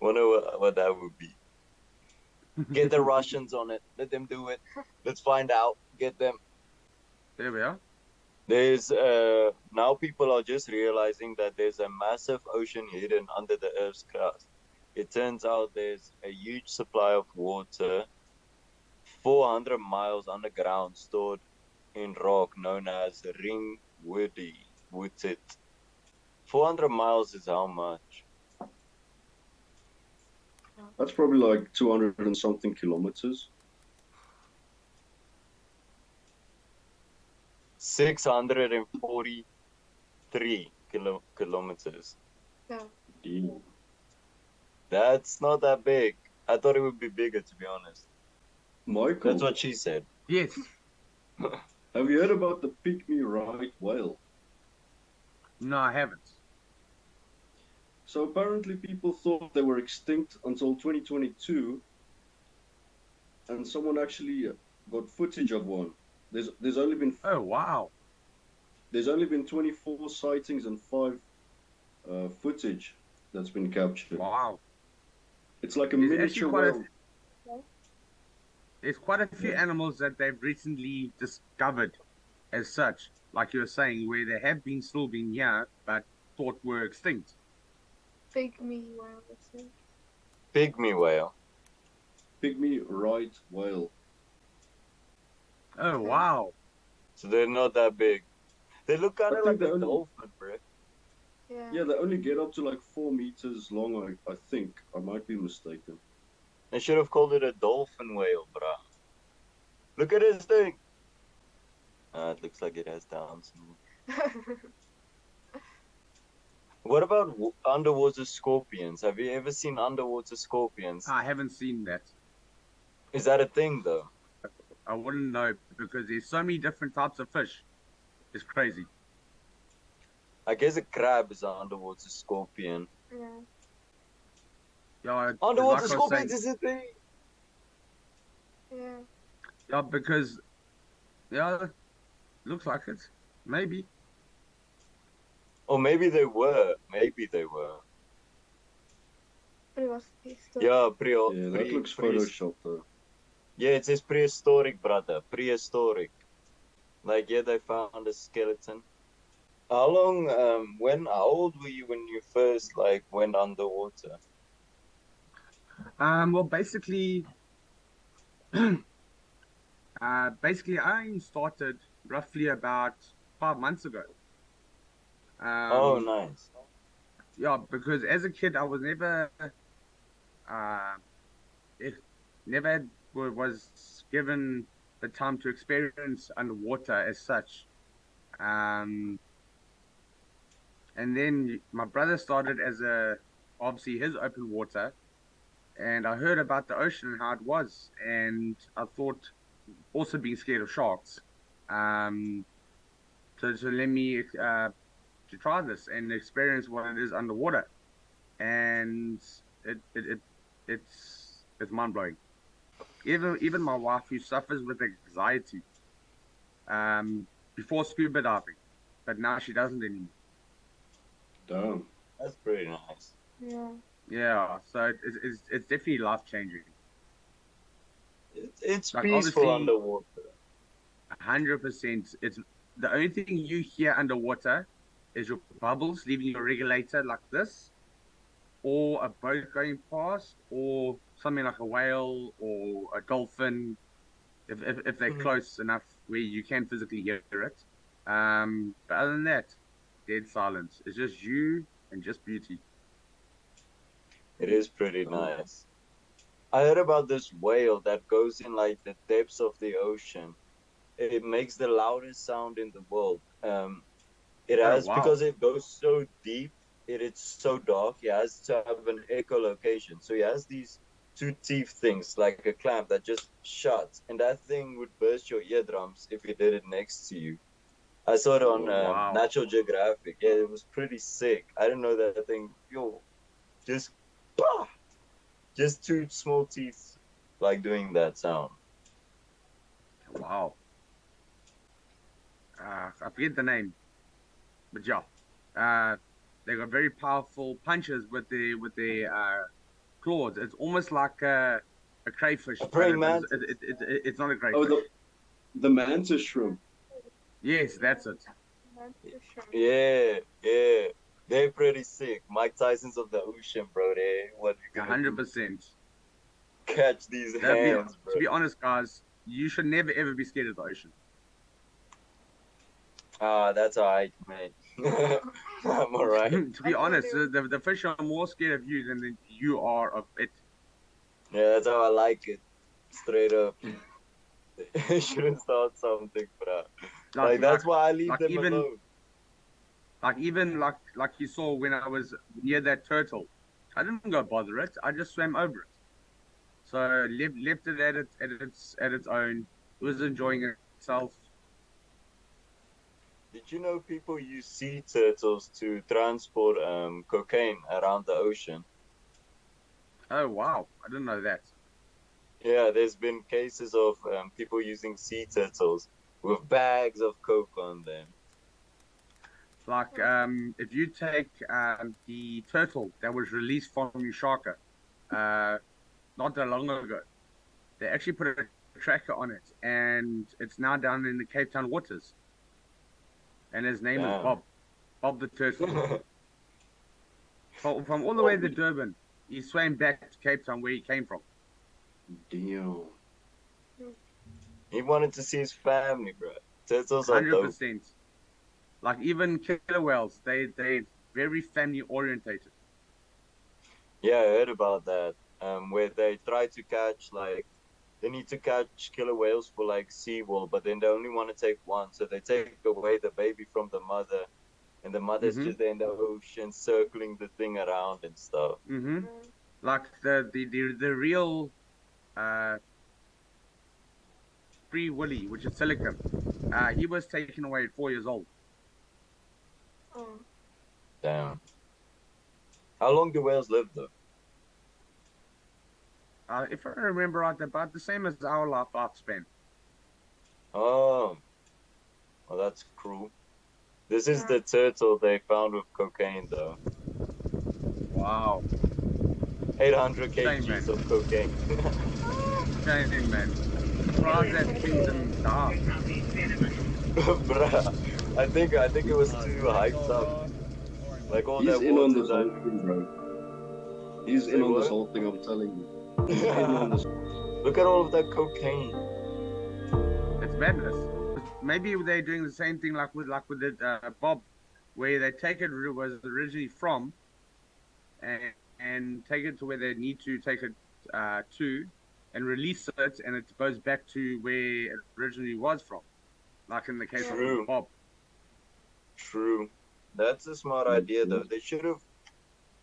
Wonder what that would be. Get the Russians on it. Let them do it. Let's find out. Get them. There we are. There's now people are just realizing that there's a massive ocean hidden under the Earth's crust. It turns out there's a huge supply of water 400 miles underground stored in rock known as Wooded. 400 miles is how much? That's probably like 200 and something kilometers. 643 kilometers. Yeah. Damn. That's not that big. I thought it would be bigger, to be honest. Michael, That's what she said. Yes. have you heard about the pygmy right whale? No, I haven't. So apparently people thought they were extinct until 2022, and someone actually got footage of one. There's only been Oh wow, 24 sightings and five footage that's been captured. wow. It's like a There's actually miniature quite a whale. there's quite a few Yeah. animals that they've recently discovered as such, like you were saying, where they have been still been here, but thought were extinct. Pygmy whale, I think. Pygmy whale. Pygmy right whale. Oh Okay. wow, So they're not that big. They look kind I of think like they a only dolphin, bro. Yeah. yeah, they only get up to like 4 meters long. I think I might be mistaken. They should have called it a dolphin whale, bruh. Look at this thing. It looks like it has Down syndrome. What about underwater scorpions? Have you ever seen underwater scorpions? I haven't seen that. Is that a thing, though? I wouldn't know because there's so many different types of fish. It's crazy. I guess a crab is an underwater scorpion. Yeah. Yeah, Underwater like I was saying, scorpions is a thing. Yeah. yeah, because yeah, looks like it. Maybe. Or maybe they were. Maybe they were. But it was history. Yeah, Yeah, that looks photoshopped though. Yeah, it says prehistoric, brother. Prehistoric. Like, yeah, they found a skeleton. How long, how old were you when you first, like, went underwater? Well, basically, basically, I only started roughly about 5 months ago. Oh, Um, nice. yeah, because as a kid, I was never, uh, it never was given the time to experience underwater as such. Um, and then my brother started as obviously his open water, and I heard about the ocean and how it was, and I thought, also being scared of sharks, um, to let me to try this and experience what it is underwater, and it it's mind blowing. Even my wife, who suffers with anxiety, um, before scuba diving, but now she doesn't anymore. Damn. That's pretty nice. Yeah. Yeah, so it's definitely life changing. It's Like peaceful obviously, underwater. 100%. It's the only thing you hear underwater is your bubbles leaving your regulator like this, or a boat going past, or something like a whale or a dolphin, if they're Mhm. close enough where you can physically hear it. But other than that, dead silence. It's just you and just beauty. It is pretty Oh, nice. I heard about this whale that goes in like the depths of the ocean. It makes the loudest sound in the world. It Oh has wow. because it goes so deep, it's so dark. He has to have an echolocation. So he has these two teeth things like a clamp that just shuts, and that thing would burst your eardrums if you did it next to you. I saw it on whoa. Wow. Natural Geographic. Yeah, it was pretty sick. I didn't know that thing. Yo, just bah, just two small teeth like doing that sound. Wow. I forget the name, but yeah. Uh, they got very powerful punches with their claws. It's almost like a crayfish, A but praying mantis. it's not a Oh, crayfish. the mantis shrimp. Yes, that's it. That's for sure. Yeah, yeah. They're pretty sick. Mike Tyson's of the ocean, bro. They what you A gonna hundred do? percent. Catch these Be hands, bro. To be honest, guys, you should never ever be scared of the ocean. Ah, that's alright, man. I'm alright. To be I told honest, you. the fish are more scared of you than you are of it. Yeah, that's how I like it. Straight up. You shouldn't start something, bro. Like Like like that's why I leave like them even alone. even like you saw when I was near that turtle. I didn't go bother it. I just swam over it. So left it at its own. It was enjoying itself. Did you know people use sea turtles to transport cocaine around the ocean? Oh wow, I didn't know that. Yeah, there's been cases of people using sea turtles with bags of coke on them. Like if you take the turtle that was released from Ushaka, uh, not that long ago, they actually put a tracker on it, and it's now down in the Cape Town waters, and his name is Damn. Bob, Bob the turtle. From all the way to Durban, he swam back to Cape Town where he came from. Damn. He wanted to see his family, bro. Turtles are dope. 100%. Like even killer whales, they very family orientated. Yeah, I heard about that. Where they try to catch like they need to catch killer whales for like SeaWorld, but then they only want to take one, so they take away the baby from the mother, and the mother's Mm-hmm. just there in the ocean circling the thing around and stuff. Mm-hmm. Mm. Like the real uh Free Willy, which is silicon. He was taken away at 4 years old. Oh. Damn. How long do whales live though? If I remember right, about the same as our lifespan. Oh, well, that's cruel. This is Yeah. the turtle they found with cocaine though. Wow. 800 Shame, man. kgs of cocaine. Shame, man. Surprised that thing didn't die. Bruh, I think it was too hyped up. Like all He's that in on water this whole diluted. thing, bro. He's Say in on this what? whole thing, I'm telling you. He's in on this. Look at all of that cocaine. It's madness. Maybe they're doing the same thing like with the Bob, where they take it was originally from and take it to where they need to take it to and release it, and it goes back to where it originally was from. Like in the case of Yeah. True, Bob. true. That's a smart idea though. They should have.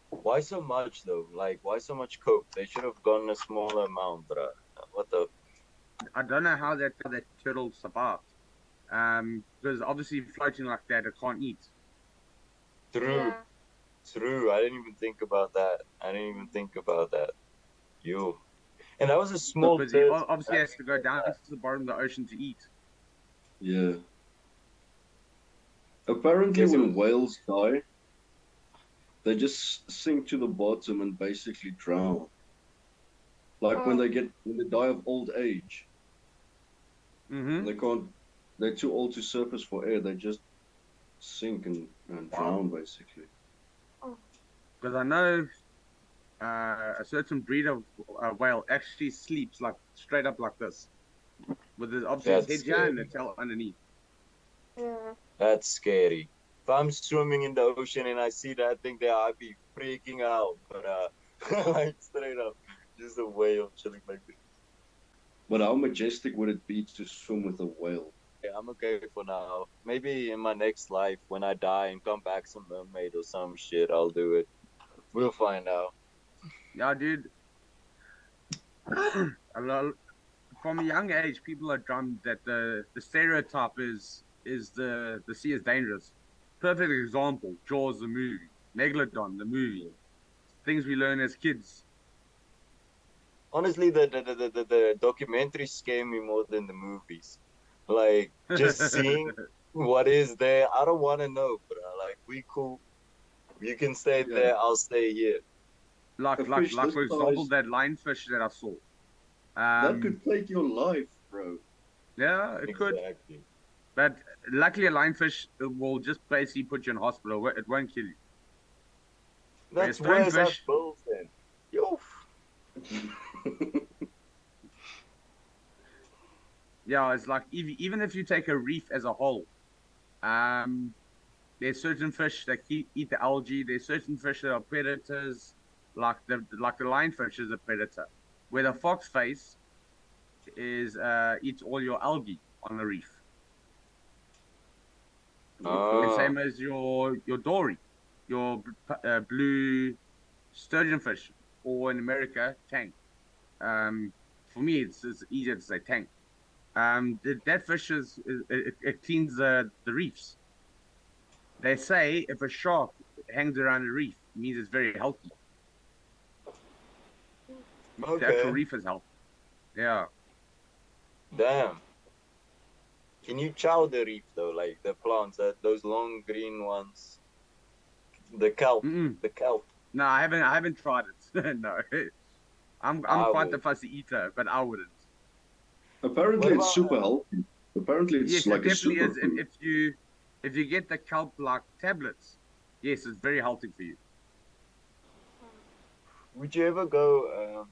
Why so much though? Like, why so much coke? They should have gone a smaller amount, bruh. What the? I don't know how that turtle survived. Because obviously floating like that, it can't eat. True, Yeah. true. I didn't even think about that. I didn't even think about that. You. And that was a small Because he turtle. obviously has to go down to the bottom of the ocean to eat. Yeah. Apparently, Guess it when was. whales die, they just sink to the bottom and basically drown. Like Oh. when they die of old age, Mm-hmm. they can't, they're too old to surface for air. They just sink and Wow. drown basically. Oh. Because I know a certain breed of whale actually sleeps like straight up like this, with his obviously his That's head down and the scary. tail underneath. Yeah. That's scary. If I'm swimming in the ocean and I see that thing there, I'd be freaking out. But like straight up, just a whale chilling like this. But how majestic would it be to swim with a whale? Yeah, I'm okay for now. Maybe in my next life, when I die and come back some mermaid or some shit, I'll do it. We'll find out. Yeah, dude. From a young age, people are drummed that the stereotype is the sea is dangerous. Perfect example: Jaws the movie, Megalodon the movie, things we learn as kids. Honestly, the documentaries scare me more than the movies. Like just seeing what is there. I don't want to know, bro. Like we cool. You can stay Yeah, there. I'll stay here. a like like fish like this for example size that lionfish that I saw. that could take your life, bro. Yeah, it could, Exactly. but luckily a lionfish will just basically put you in hospital. It won't kill you. Whereas That's where's our stonefish, bills then. Yo. yeah, it's like even if you take a reef as a whole, um, there's certain fish that eat the algae. There's certain fish that are predators, like the lionfish is a predator, where the foxface is eats all your algae on the reef. And Okay. Ah, same as your dory, your blue sturgeonfish, or in America, tang. For me, it's easier to say tang. That fish it cleans the reefs. They say if a shark hangs around a reef, it means it's very healthy. The actual Okay. reef is healthy. Yeah. Damn. Can you chow the reef though? Like the plants, those long green ones, the kelp, Mm-mm. the kelp. No, I haven't tried it. No. I'm I quite the would. fussy eater, but I wouldn't. What Apparently, it's about super healthy. Apparently, it's Yes, it like a definitely is. If, superfood. if you get the kelp like tablets, yes, it's very healthy for you. would you ever go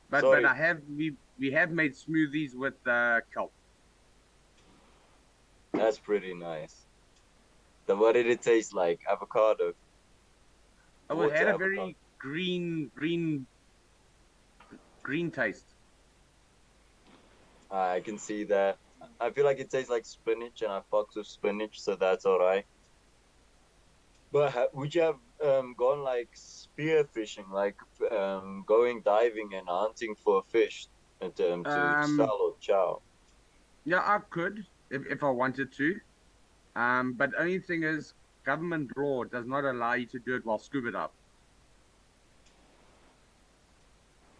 But sorry, I have we have made smoothies with kelp. that's pretty nice. The what did it taste like? Avocado. Oh, it Water had a avocado. very green taste. I can see that. I feel like it tastes like spinach and I fucks with spinach, so that's alright. But would you have gone like spear fishing, like going diving and hunting for a fish to Um, sell or chow? yeah, I could if I wanted to. But the only thing is, government law does not allow you to do it while scuba diving.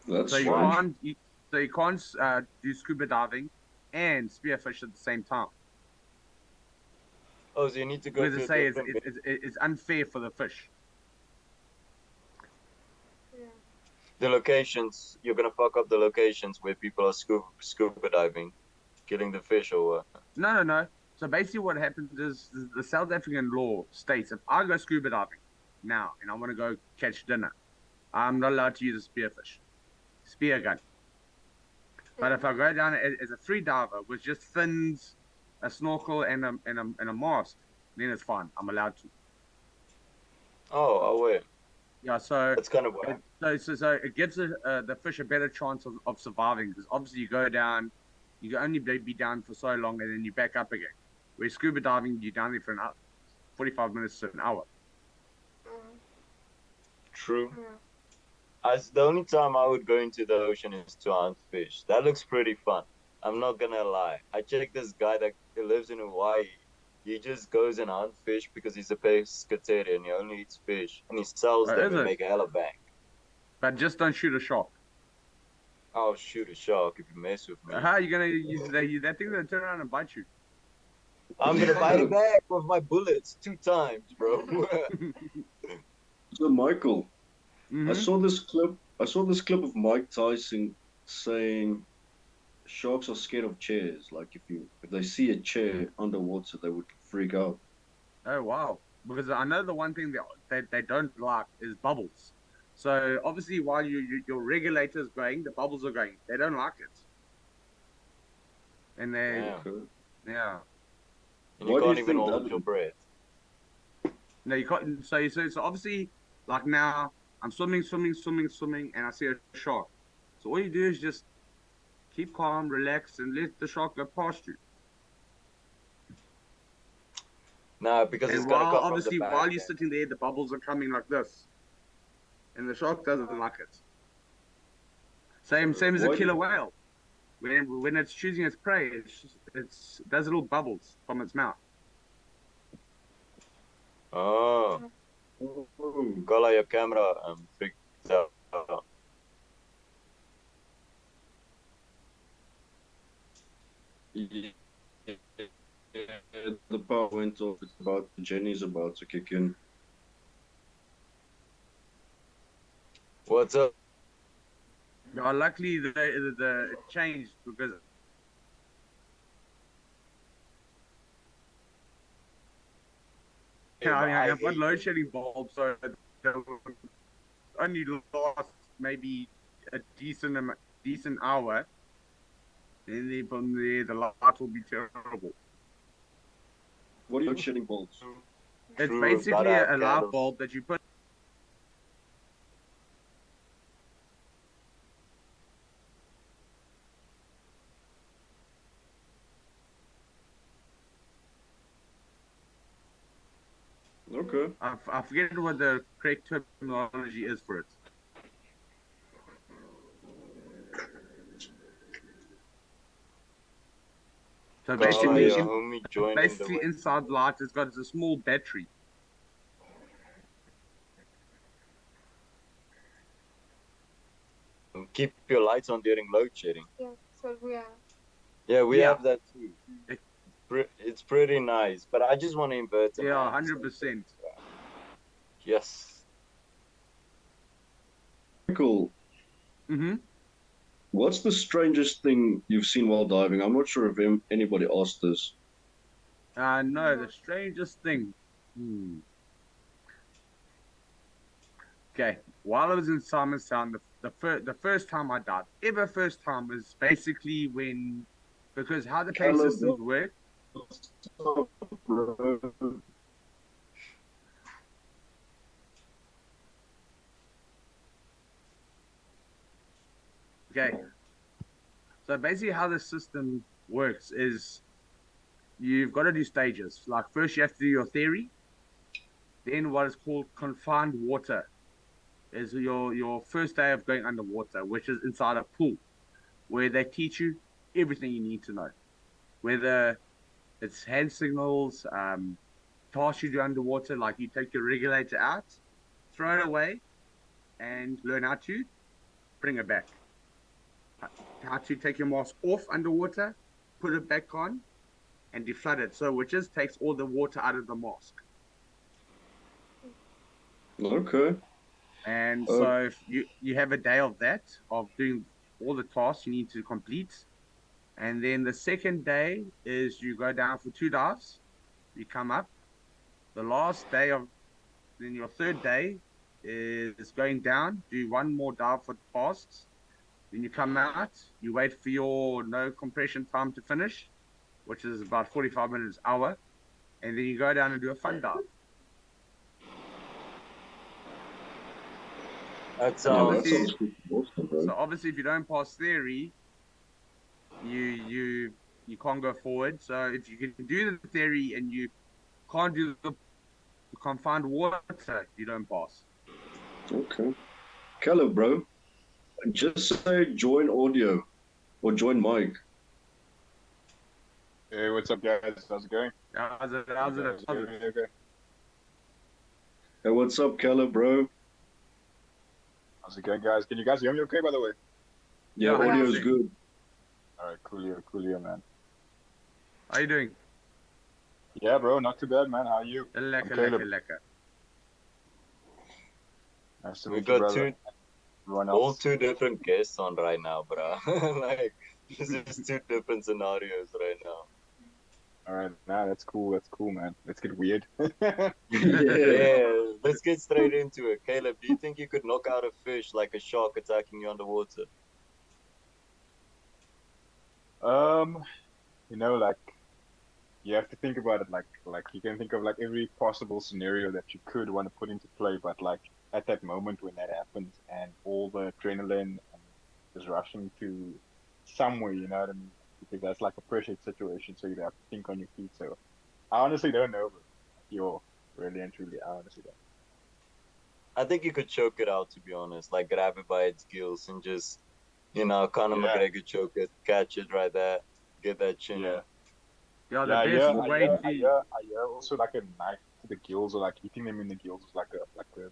That's So you What? strange. can't you, so you can't do scuba diving and spearfish at the same time Oh, so you need to go because they to a say it's different it's, it's it's unfair for the fish. Yeah. the locations. You're gonna fuck up the locations where people are scuba diving, killing the fish or what? No, no, no. So basically, what happens is the South African law states if I go scuba diving now and I want to go catch dinner, I'm not allowed to use a spear gun. But if Yeah. I go down as a free diver with just fins, a snorkel, and a mask, then it's fine. I'm allowed to. Oh wait, Yeah. So that's kind of it whack. so it gives the fish a better chance of surviving because obviously you go down, you can only be down for so long and then you back up again. Where scuba diving, you're down there for an hour, 45 minutes to an hour. Mm, True. yeah. As the only time I would go into the ocean is to hunt fish. That looks pretty fun. I'm not gonna lie. I checked this guy that lives in Hawaii. He just goes and hunt fish because he's a pescatarian. He only eats fish and he sells them Is and it? make a hella bank. But just don't shoot a shark. I'll shoot a shark if you mess with me. How are you gonna use that thing that turn around and bite you? I'm gonna bite it back with my bullets 2 times, bro. So, Michael, I Hmm. saw this clip. I saw this clip of Mike Tyson saying sharks are scared of chairs. Like if they see a chair underwater, they would freak out. Oh wow! Because I know the one thing that they don't like is bubbles. So obviously, while your regulator's going, the bubbles are going. They don't like it, and Damn. Okay. yeah. And you Why do you can't even think hold that your is? breath. No, you can't. So obviously, like now, I'm swimming, and I see a shark. So all you do is just keep calm, relax, and let the shark go past you. Nah, because it's And gonna while come from the obviously back. while you're sitting there, the bubbles are coming like this, and the shark doesn't like it. Same as a Why do killer you, whale. When it's choosing its prey, it does little bubbles from its mouth. Oh, oh, color your camera freaked out. yeah, the power went off. It's about Jenny's about to kick in. What's up? Luckily, the it changed because I I've got hate load them. shedding bulbs, so they will only last maybe a decent hour, and then from there the light will be terrible. What are you shedding bolts? It's True, gotta basically a have light candles. bulb that you put. Okay. I forget what the correct terminology is for it. So Kala, basically, your homie joining the way. inside the light, it's got a small battery. Keep your lights on during load shedding. Yeah, so we are. Yeah, we Yeah. have that too. It's pretty nice, but I just want to invert it. Yeah, Man. 100%. Yes. Michael, Mm-hmm. what's the strangest thing you've seen while diving? I'm not sure if anybody asked this. No, the strangest thing. Okay, while I was in Simonstown, the first time I dived, first time, was basically when, because how the pay Caleb, systems work. what's up, bro? Okay, so basically how the system works is you've got to do stages. Like first you have to do your theory, then what is called confined water is your first day of going underwater, which is inside a pool, where they teach you everything you need to know, whether it's hand signals, tasks you do underwater, like you take your regulator out, throw it away, and learn how to bring it back. How to take your mask off underwater, put it back on, and deflood it. So, which just takes all the water out of the mask. Okay. And so, if you have a day of that, of doing all the tasks you need to complete. And then the second day is you go down for 2 dives, you come up. The last day of, then your third day is going down, do one more dive for tasks. Then you come out, you wait for your no compression time to finish, which is about 45 minutes, hour. And then you go down and do a fun dive. That Oh, sounds. that sounds awesome, bro. So obviously, if you don't pass theory, you can't go forward. So if you can do the theory and you can't do the confined water, you don't pass. Okay. Caleb, bro, just say join audio or join mic. Hey, what's up, guys? How's it going? How's it? You How's it? guys hear me okay? Hey, what's up, Caleb, bro? How's it going, guys? Can you guys hear me okay, by the way? Yeah, Yeah, audio's 100%. good. All right, coolio, man. How you doing? Yeah, bro, not too bad, man. How are you? Lekker, Caleb. lekker. Nice to We meet you, got brother. Everyone else. two different guests on right now, bro. Like, this is two different scenarios right now. All right, nah, that's cool, man. Let's get weird. Yeah. Yeah, let's get straight into it. Caleb, do you think you could knock out a fish like a shark attacking you underwater? Like you have to think about it like you can think of like every possible scenario that you could want to put into play, but like at that moment when that happens and all the adrenaline and is rushing to somewhere, you know what I mean? Because that's like a pressure situation, so you have to think on your feet. So I honestly don't know, bro. You're really and truly, I honestly don't. I think you could choke it out, to be honest. Like, grab it by its gills and just, Conor Yeah, McGregor choke it, catch it right there, get that chin yeah, in. Yeah, the yeah, best yeah. way to I hear also like a knife to the gills or like hitting them in the gills is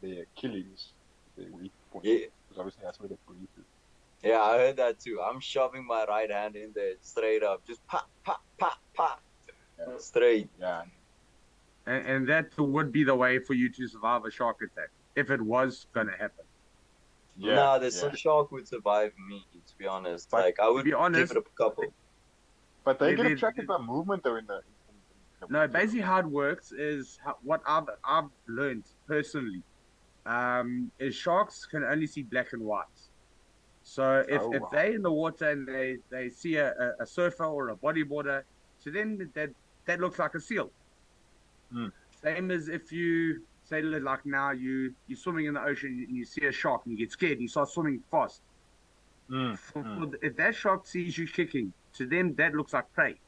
their Achilles, their weak point. Yeah, Because obviously that's where they breathe. yeah, I heard that too. I'm shoving my right hand in there straight up, just pop, pop, pop, pop, Yeah, straight. yeah, and that would be the way for you to survive a shark attack if it was gonna happen. yeah, Nah, there's yeah. some shark would survive me, to be honest. But Like, I To would be give honest, it a couple. they they, get they, attracted by movement though in the no, water. basically how it works is what I've learned personally. Is sharks can only see black and white. So Oh, if they in the water and they see a surfer or a bodyboarder, to them that looks like a seal. mm, Same as if you say like now you're swimming in the ocean and you see a shark and you get scared and you start swimming fast. mm. If that shark sees you kicking, to them that looks like prey.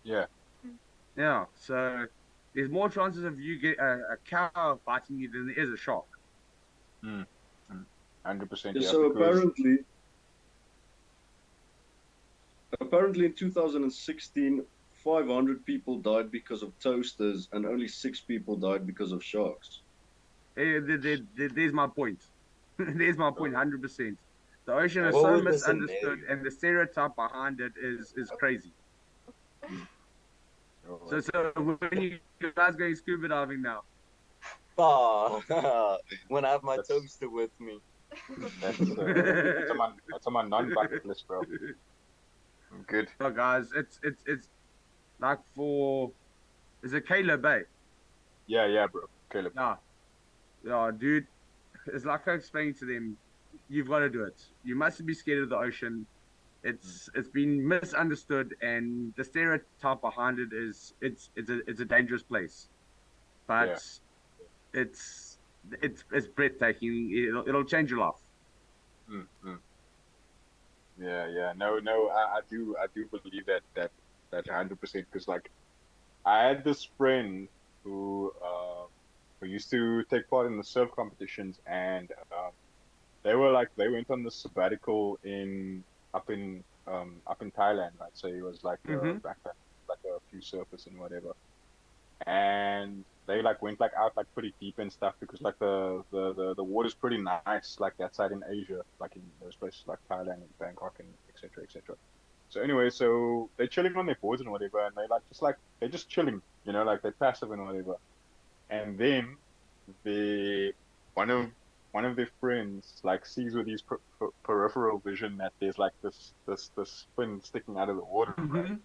Yeah, Yeah, so there's more chances of you get a cow biting you than there is a shark. mm, 100%. Yeah, Yeah, so because apparently, Apparently, in 2016, 500 people died because of toasters, and only 6 people died because of sharks. There's my point. There's my point, 100%. The ocean is What so was the misunderstood, scenario? and the stereotype behind it is crazy. So, So, so when you guys going scuba diving now? Ah, when I have my that's toaster with me. that's on my non-bucket list, bro. I'm good. So, guys, it's like for is it Caleb Bay? Yeah, yeah, bro. Caleb. Yeah, yeah, dude. It's like I explained to them, you've got to do it. You mustn't be scared of the ocean. Mm. It's been misunderstood, and the stereotype behind it is it's a dangerous place, Yeah. but it's it's breathtaking. It'll change your life. Mm, mm. Yeah, yeah. No, no. I do believe that 100% because like I had this friend who who used to take part in the surf competitions and they were like they went on the sabbatical in up in Thailand, right? So he was like Mm-hmm. backpack like a few surfers and whatever. And they like went like out like pretty deep and stuff because like the water's pretty nice like that side in Asia, like in those places like Thailand and Bangkok and etc. etc. So anyway, so they're chilling on their boards and whatever, and they like they're just chilling, you know, like they're passive and whatever. And then the one of one of their friends like sees with his peripheral vision that there's like this fin sticking out of the water, right? Mm-hmm.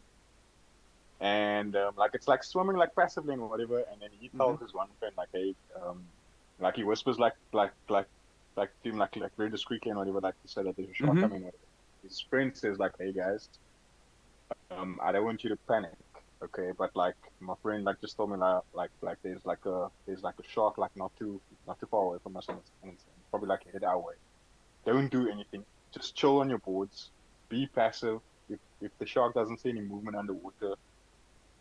And like it's like swimming like passively and whatever. And then he Mm-hmm. tells his one friend like, hey, like he whispers like to him like very discreetly and whatever, like to say that there's a shark Mm-hmm. coming. Whatever. His friend says like, hey guys, I don't want you to panic, okay? But like my friend like just told me like there's like a shark like not too far away from us and it's probably like headed our way. Don't do anything. Just chill on your boards. Be passive. If the shark doesn't see any movement underwater,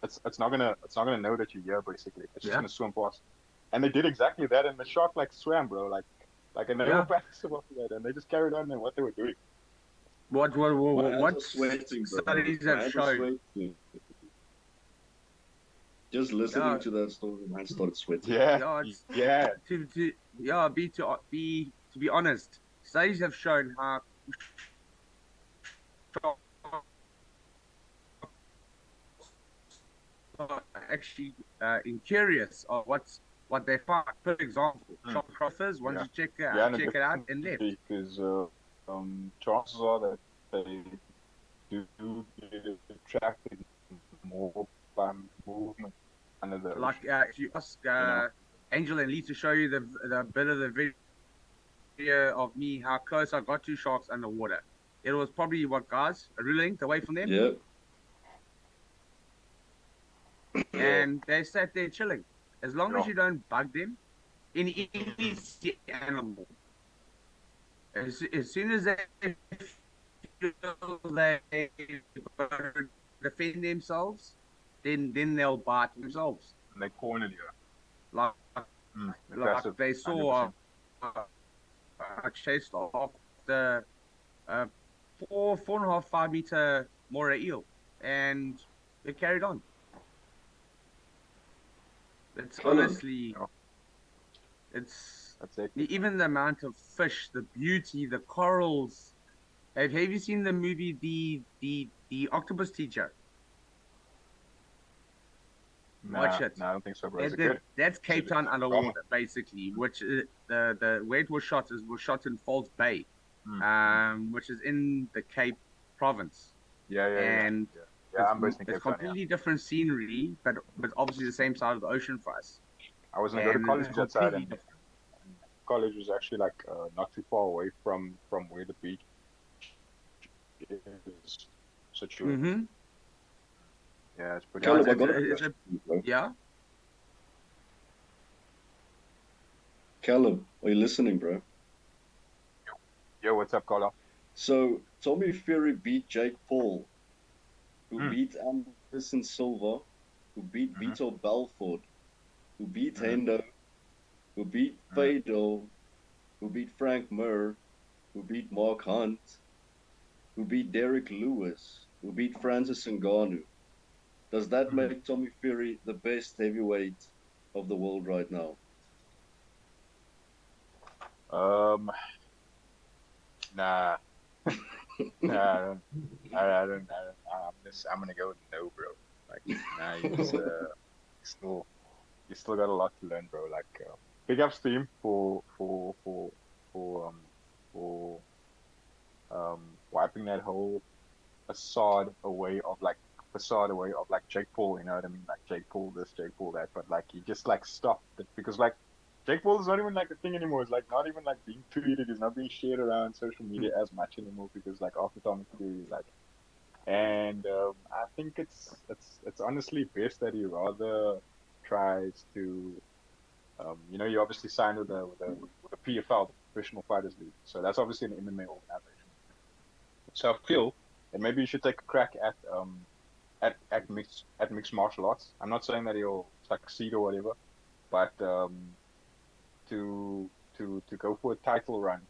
it's not gonna know that you're here basically. It's just Yeah. gonna swim past. And they did exactly that and the shark like swam, bro. Like and they were Yeah. passive after that and they just carried on in what they were doing. My hands What are sweating, bro. studies My have hands are shown? sweating. Just listening Yeah, to that story, my hands started sweating. Yeah, yeah. It's yeah. to yeah. Be honest. Studies have shown how sharks are actually incurious of what they find. For example, Mm, shark crossers want yeah. to Yeah, and check it out and left. because chances are that they do get attracted more by movement under the Like ocean, if you ask you know? Angel and Lee to show you the bit of the video of me how close I got to sharks underwater. It was probably what guys a ruling length away from them, Yeah, Yeah, and they sat there chilling. As long as yeah. you don't bug them, any sea animal, as soon as they feel they defend themselves, then they'll bite themselves. And they cornered you. Like They're like passive, they saw 100%. chased after a 4.5, 5 meter moray eel, and it carried on. It's Callum. honestly, Yeah, it's that's it. even the amount of fish, the beauty, the corals. Have you seen the movie the Octopus Teacher? Watch Nah, it. nah, I don't think so, bro. Is it good? That's Is Cape it Town drama? underwater, basically, which the way it was shot in False Bay, Mm. which is in the Cape province, Yeah, yeah, yeah, and yeah. Yeah, I'm based in it's Cape Town, yeah. completely different scenery, but obviously the same side of the ocean for us, I was gonna go to and it's college that side, completely different. and college was actually like not too far away from where the beach is situated. Mm-hmm. Yeah, it's pretty Yeah, Caleb, nice. I got a it's question a for you, bro. yeah. Caleb, are you listening, bro? Yo, what's up, caller? So Tommy Fury beat Jake Paul, who Mm. beat Anderson Silva, who beat Mm-hmm. Vitor Belfort, who beat Mm-hmm. Hendo, who beat Fado, who beat Frank Mir, who beat Mark Hunt, who beat Derek Lewis. who beat Francis Ngannou. Does that Mm. make Tommy Fury the best heavyweight of the world right now? Nah, nah, I'm gonna go with no, bro. Like, nah, still, you still got a lot to learn, bro. Like, big ups to him for for wiping that whole facade away of like Jake Paul, you know what I mean? Like Jake Paul this, Jake Paul that, but like he just like stopped it because like Jake Paul is not even like a thing anymore. It's like not even like being tweeted, it's not being shared around social media as much anymore because like after Tommy Fury, like and I think it's honestly best that he rather tries to he obviously signed with the PFL, the Professional Fighters League. So that's obviously an MMA organization. So I feel that maybe you should take a crack at mixed martial arts. I'm not saying that he'll succeed or whatever, but to go for a title run,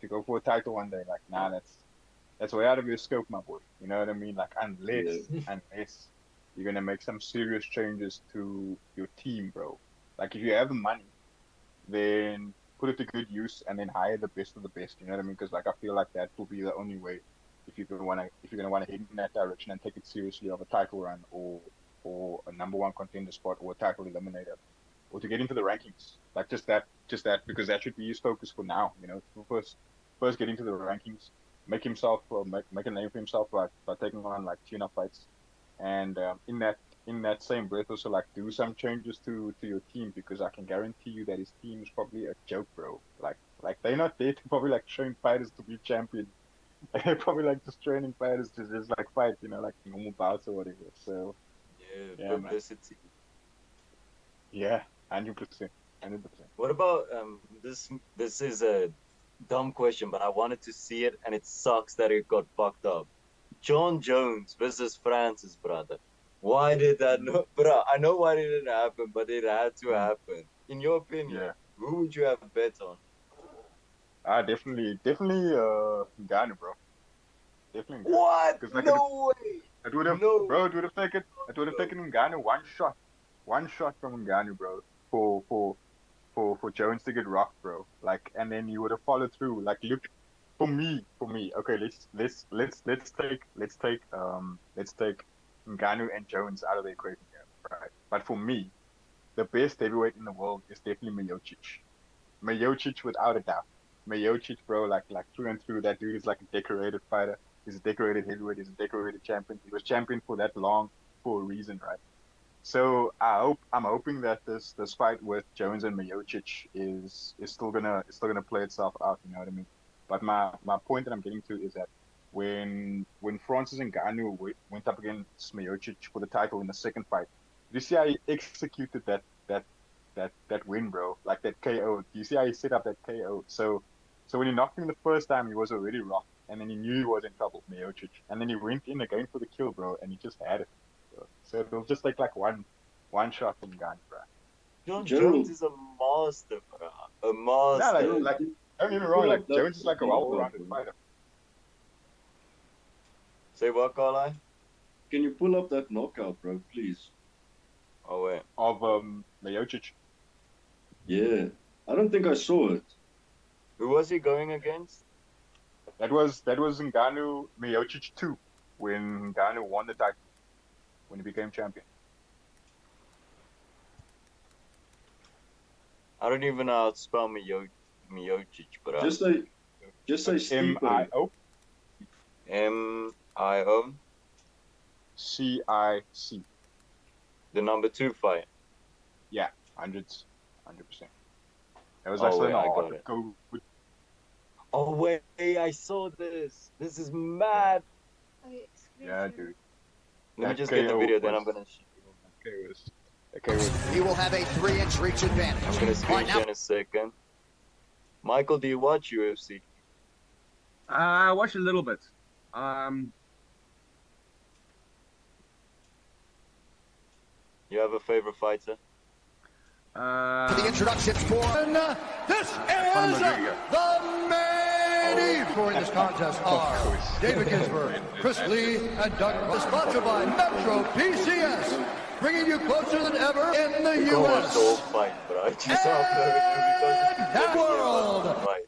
to go for a title one day, like nah, that's way out of your scope, my boy. You know what I mean? Like Yeah. unless you're gonna make some serious changes to your team, bro. Like if you have the money, then put it to good use and then hire the best of the best. You know what I mean? Because like I feel like that will be the only way if you're gonna wanna head in that direction and take it seriously of a title run or a number one contender spot or a title eliminator or to get into the rankings. Like just that because that should be his focus for now. You know, first get into the rankings, make himself make a name for himself by taking on like tune-up fights, and in that same breath also like do some changes to your team because I can guarantee you that his team is probably a joke, bro. Like they're not there to probably like train fighters to be champions. They're probably like just training fighters to just like fight, like normal bouts or whatever. So Yeah, yeah, man. publicity. Yeah, 100%, 100%. What about this? This is a dumb question, but I wanted to see it, and it sucks that it got fucked up. John Jones versus Francis, brother. Why did that not, bro? I know why did it happen, but it had to happen. In your opinion, Yeah. who would you have bet on? Definitely Ngannou, bro. Definitely Ngannou. What? Because like No way. No. it would have taken Ngannou one shot from Ngannou, bro, for Jones to get rocked, bro. Like, and then you would have followed through. Like, look, for me. Okay, let's take Ngannou and Jones out of the equation here, right? But for me, the best heavyweight in the world is definitely Miocic. Miocic without a doubt. Miocic, bro, like through and through, that dude is like a decorated fighter. He's a decorated heavyweight. He's a decorated champion. He was champion for that long for a reason, right? So I'm hoping that this fight with Jones and Miocic is still gonna play itself out. You know what I mean? But my point that I'm getting to is that when Francis Ngannou went up against Miocic for the title in the second fight, do you see how he executed that win, bro? Like that KO. Do you see how he set up that KO? So when he knocked him the first time, he was already rocked, and then he knew he was in trouble, Miocic, and then he went in again for the kill, bro, and he just had it. So it'll just take like one shot from Ghana, bro. John Gerald. Jones is a master, bro. A Yeah, master. like don't get me wrong, like Jones is like a well-rounded fighter. Say what, Carly? Can you pull up that knockout, bro, please? Oh wait. Of Miocic. Yeah. I don't think I saw it. Who was he going against? That was Ngannou Miocic 2 when Ngannou won the title when he became champion. I don't even know how to spell Miocic, bro. Just say Stipe. MIO M-I-O. CIC. The number 2 fight. Yeah, 100%. That was actually I not got hard to it. go with. Oh wait, I saw this. This is mad. Okay, Yeah, exclusive. dude. Let me That just get the KO video, then was- I'm gonna. That KO was He will have a 3-inch reach advantage. I'm gonna screen Right, share now, in a second. Michael, do you watch UFC? I watched a little bit. You have a favorite fighter? for the introductions for this is Conor McGregor. the main Ready for this contest are David Ginsburg, Chris Lee, and Doug. Sponsored by Metro PCS, bringing you closer than ever in the U.S. Fight, bro. I just uploaded it because The world. Right.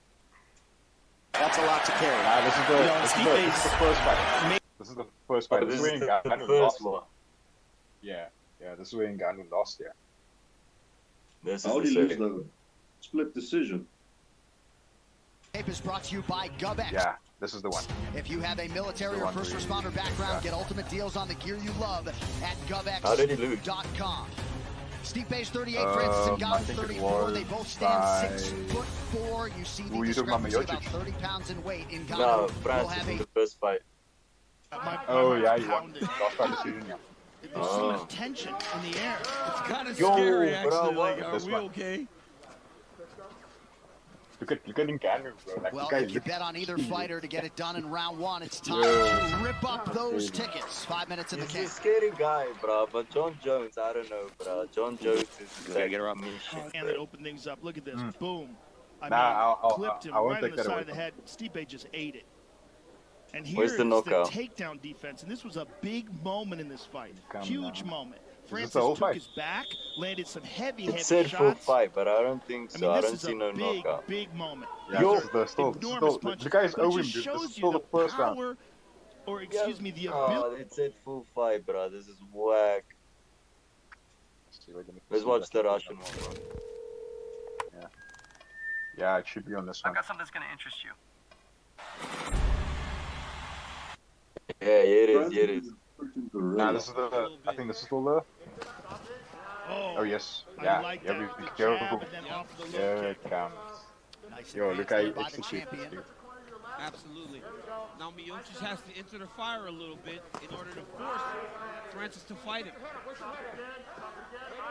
That's a lot to carry. This is the first fight. This is the first fight. This is the Wyngard first lost. one. Yeah, this is Wyngard lost. Yeah. This How is did he the lose second. though? Split decision. Tape is brought to you by GovX. Yeah, this is the one. If you have a military or first responder background, get ultimate deals on the gear you love at How did he lose? GovX.com. Stipe's 38, Francis and I Ngannou's think it 34. They was both stand by- 6'4". You see the Who you talking about, discrepancy, about Miocic? 30 pounds in weight. In No, Ngannou will Francis have in a the first fight. Oh yeah, you won. Lost by decision. Yeah. There's so much tension in the air. It's kind of Yo, scary, bro, actually. what? Like, are This we one. okay? Look at Ngannou, bro. Like, Well, the guy if you looks bet on either huge. fighter to get it done in round one, it's time Yeah. to rip up those tickets. 5 minutes in the He's a cage. scary guy, bro. But John Jones, I don't know, bro. John Jones is like get her up. me shit, And it bro. opened things up. Look at this. Boom. I Nah, mean, clipped him I won't right on take the that side away of the from head. Stipe just ate it. And Where's here's the the knockout? takedown defense. And this was a big moment in this fight. Come Huge on. moment. this Francis the whole took fight? his back, landed some heavy It said full shots. fight, but I don't think I so. mean, I this don't is see a no big, knockout. big moment. Yeah, Yo, this is Enormous the punches. guy is But it owing, just dude. This shows is you still the first round. power, or excuse me, the ability. Oh, it said full fight, bro. This is whack. Let's watch the Russian one, bro. Yeah, it should be on this one. something that's gonna interest you. Yeah, it is. It is. Freaking Nah, gorilla. this is the. I think this is still the. Oh yes, yeah. I like Yeah, that. we The go. jab and then off the low Here kick. it comes. Nice Yo, advance look how he there by the executes this, champion. dude. Absolutely. Now Miocic has to enter the fire a little bit in order to force Francis to fight him.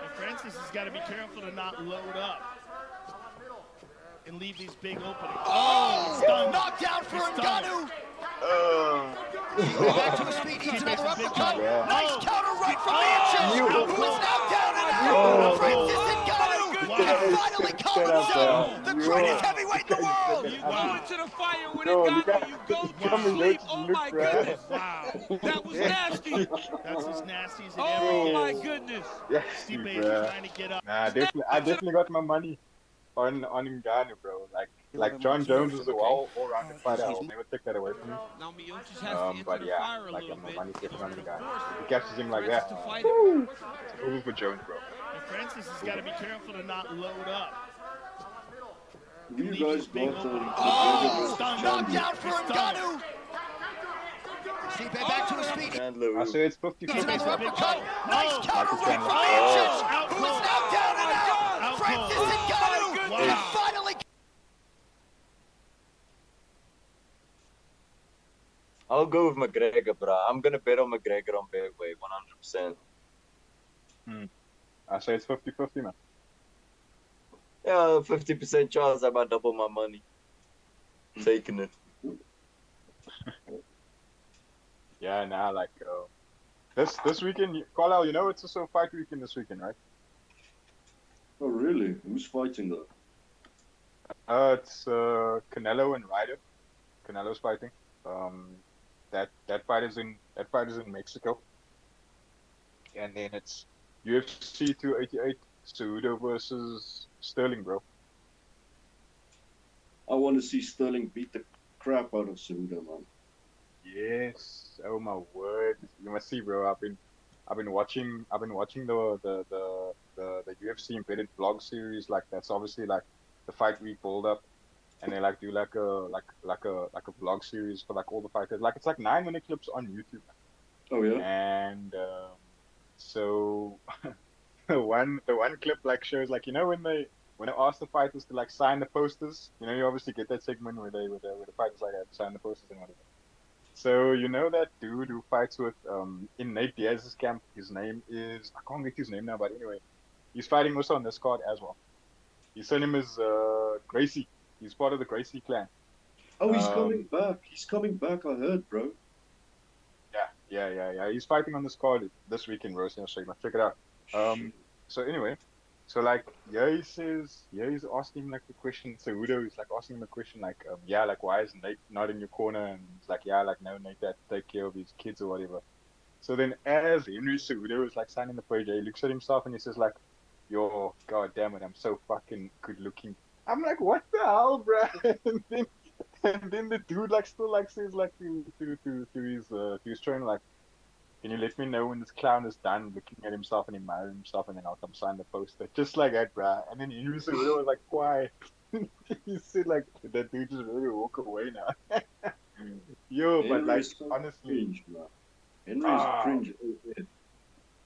And Francis has got to be careful to not load up and leave these big openings. Oh, stunned. knockdown for He's stunned. Ngannou. Back to his feet, needs another uppercut. Yeah. Nice counter right from Miocic, who is now down and Oh. out. Francis Ngannou can finally calm himself. The greatest heavyweight in the world. You go into the fire with Yo, a look gun, at- you go look at to me, sleep. look, Oh look, my bro. goodness. Wow. That was nasty. That's as nasty as it Oh ever my gets. goodness. Yes, Stipe is bro. trying to get up. Nah, I definitely got my money on Ngannou, bro. Like John Jones is a all-rounded fighter. I'll never take that away from him. Now Miocic has to enter But the yeah, fire a like little my bit money's in definitely on order the to guy. force He catches him like Francis that. to fight him. It's over for Jones, bro. And Francis has got to be careful to not load up. You guys got Knockdown for Ngannou. Stipe back to his feet. Chandler, I say it's 50-50. Needs another uppercut. Oh. Nice Oh. counter right from Oh. Miocic, who is now down and out. Out Francis cold. Ngannou Wow. can finally. I'll go with McGregor, bro. I'm gonna bet on McGregor on Bearway, 100%. I say it's 50-50, man. Yeah, 50% chance I might double my money. Taking it. Yeah, nah, like this weekend, Carlisle, you know it's also fight weekend this weekend, right? Oh really? Who's fighting though? It's Canelo and Ryder. Canelo's fighting. That fight is in Mexico. And then it's UFC 288 Cejudo versus Sterling, bro. I want to see Sterling beat the crap out of Cejudo, man. Yes. Oh my word. You must see, bro. I've been watching the UFC embedded vlog series. Like that's obviously like the fight week build up, and they like do like a vlog series for like all the fighters. Like it's like 9-minute clips on YouTube. Oh yeah. And so the one clip like shows like, you know, when they ask the fighters to like sign the posters, you know, you obviously get that segment where the fighters like have to sign the posters and whatever. So you know that dude who fights with in Nate Diaz's camp, his name is, I can't get his name now, but anyway, he's fighting also on this card as well. His surname is Gracie. He's part of the Gracie clan. Oh, he's coming back. He's coming back. I heard, bro. Yeah. He's fighting on this card this weekend, bro. So you must check it out. So anyway, So like, yeah, he's asking like the question. So Udo is like asking him a question like, yeah, like why is Nate not in your corner? And he's like, yeah, like no, Nate, that take care of his kids or whatever. So then, as Henry Cejudo is like signing the page, he looks at himself and he says like, "Yo, god damn it, I'm so fucking good looking." I'm like, "What the hell, bruh?" And then the dude like still like says like to his trainer like, "Can you let me know when this clown is done looking at himself and admiring himself, and then I'll come sign the poster." Just like that, bruh. And then Henry Cejudo was like, "Quiet." He said like that dude just ready to walk away now. Yo, but Henry like is so honestly. cringe, man. Henry is Ah, cringe.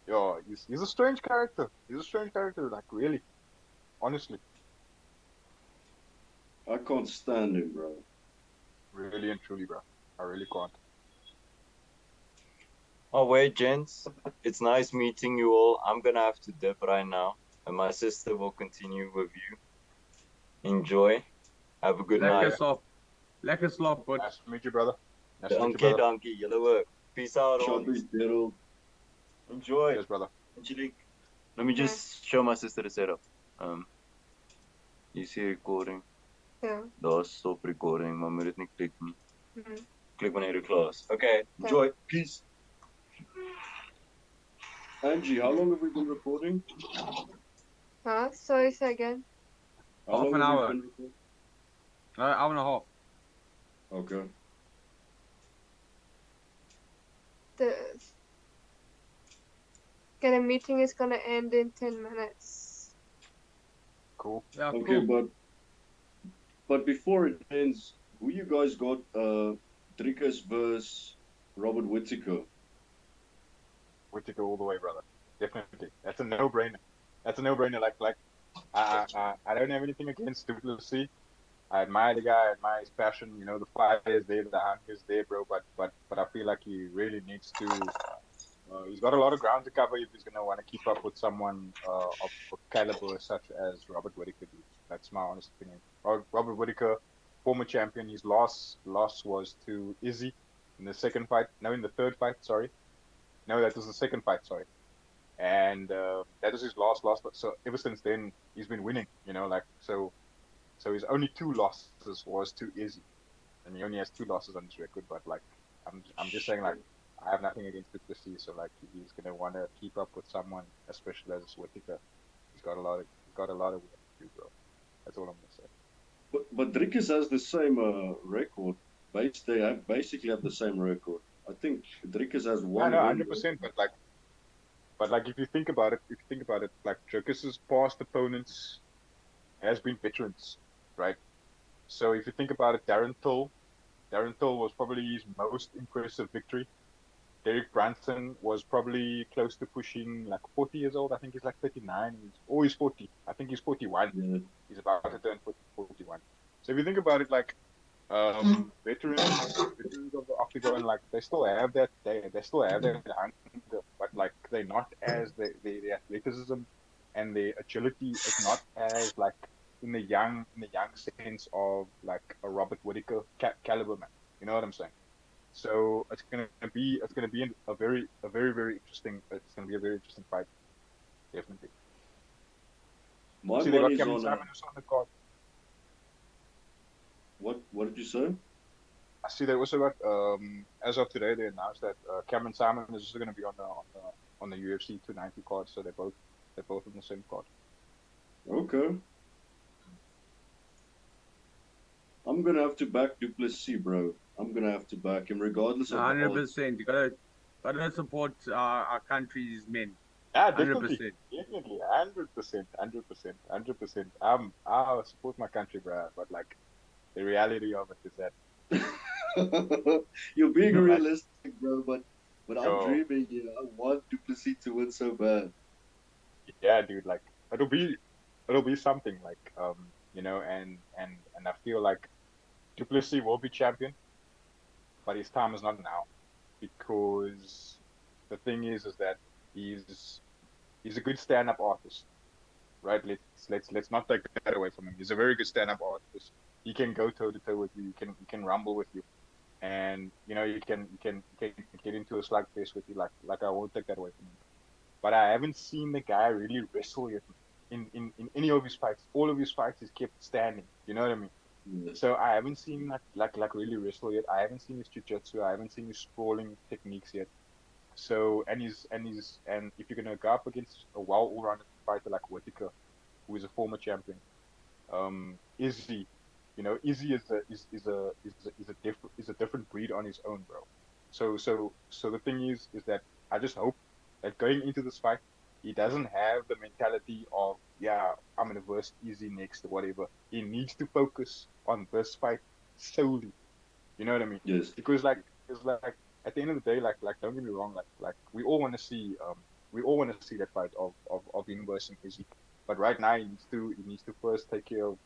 yo, he's a strange character. He's a strange character, like really, honestly, I can't stand him, bro. really and truly, bro. I really can't. Oh, wait, gents. It's nice meeting you all. I'm gonna have to dip right now, and my sister will continue with you. Enjoy. Have a good Lekker night. Yeah, slap. Lekker slap, bud. nice to meet you, brother. Nice to meet you, Donkey, brother. donkey. Yellow work. Peace out, Chubby's ons. Daryl. Enjoy. Cheers, brother. Angelique. Let me just show my sister the setup. You see recording. Ja. Daar stop recording, maar moet dit nie klik nie. Mhm. Klik wanneer jy klaar is. Okay, enjoy. Peace. Angie, how long have we been recording? Huh? Sorry, say again. How Half long an have hour. we been recording? Hour and a half. Okay. The Okay, the meeting is gonna end in 10 minutes. Cool. Yeah, Okay, cool. but before it ends, who you guys got? Dricus versus Robert Whittaker. Whittaker all the way, brother. Definitely. That's a no-brainer. That's a no-brainer. Like, I don't have anything against Duplessis. I admire the guy. I admire his passion. You know, the fire is there, the hunger is there, bro. But I feel like he really needs to. He's got a lot of ground to cover if he's gonna want to keep up with someone of caliber such as Robert Whittaker. Dude. That's my honest opinion. Robert Whittaker, former champion. His loss was to Izzy in the second fight. No, in the third fight. Sorry. No, that was the second fight. Sorry. And that was his last loss. But so ever since then, he's been winning. You know, like so. So his only two losses was to Izzy, and he only has two losses on his record. But like, I'm just saying like. I have nothing against Duplessis, so like he's gonna want to keep up with someone as special as Whittaker. He's got a lot of work to do, bro. That's all I'm gonna say. But Dricus has the same record. They basically have the same record. I think Dricus has I one know, win. 100%. But like if you think about it, like Dricus's past opponents has been veterans, right? So if you think about it, Darren Till was probably his most impressive victory. Derek Brunson was probably close to pushing like 40 years old. I think he's like 39. He's 40. I think he's 41. Yeah. He's about to turn 41. So if you think about it, like veterans of the octagon, like they still have that they still have that hunger, but like they're not as the athleticism and the agility is not as like in the young sense of like a Robert Whittaker caliber man. You know what I'm saying? So it's gonna be a very interesting fight, definitely. My See, they got money's Cameron on Simon who's on the card. what did you say? I see they also got as of today they announced that Cameron Simon is also gonna be on the UFC 290 card. So they're both on the same card. Okay. I'm gonna have to back Duplessis, bro. I'm gonna have to back him regardless of the odds. 100%. You gotta support our country's men. Yeah, 100%. definitely, 100%, 100%, 100%. I support my country, bro. But like the reality of it is that You're being like realistic, bro, but I'm yo, dreaming here. I want Duplessis to win so bad. yeah, dude, like it'll be something like and I feel like Duplessis will be champion, but his time is not now because the thing is that he's he's a good stand-up artist, right? Let's not take that away from him. He's a very good stand-up artist. He can go toe to toe with you. He can rumble with you, and you can get into a slugfest with you. Like I won't take that away from him. But I haven't seen the guy really wrestle yet. in any of his fights. All of his fights is kept standing. You know what I mean? Yeah. So I haven't seen like really wrestle yet. I haven't seen his jiu-jitsu. I haven't seen his sprawling techniques yet. So and if you're gonna go up against a all-rounded fighter like Whitaker, who is a former champion, Izzy, Izzy is a different breed on his own, bro. So the thing is that I just hope that going into this fight, he doesn't have the mentality of, yeah, I'm gonna verse Izzy next or whatever. He needs to focus on this fight solely. You know what I mean? Yes. Because it's like at the end of the day, like don't get me wrong, like we all want to see that fight of him versus Izzy. But right now he needs to first take care of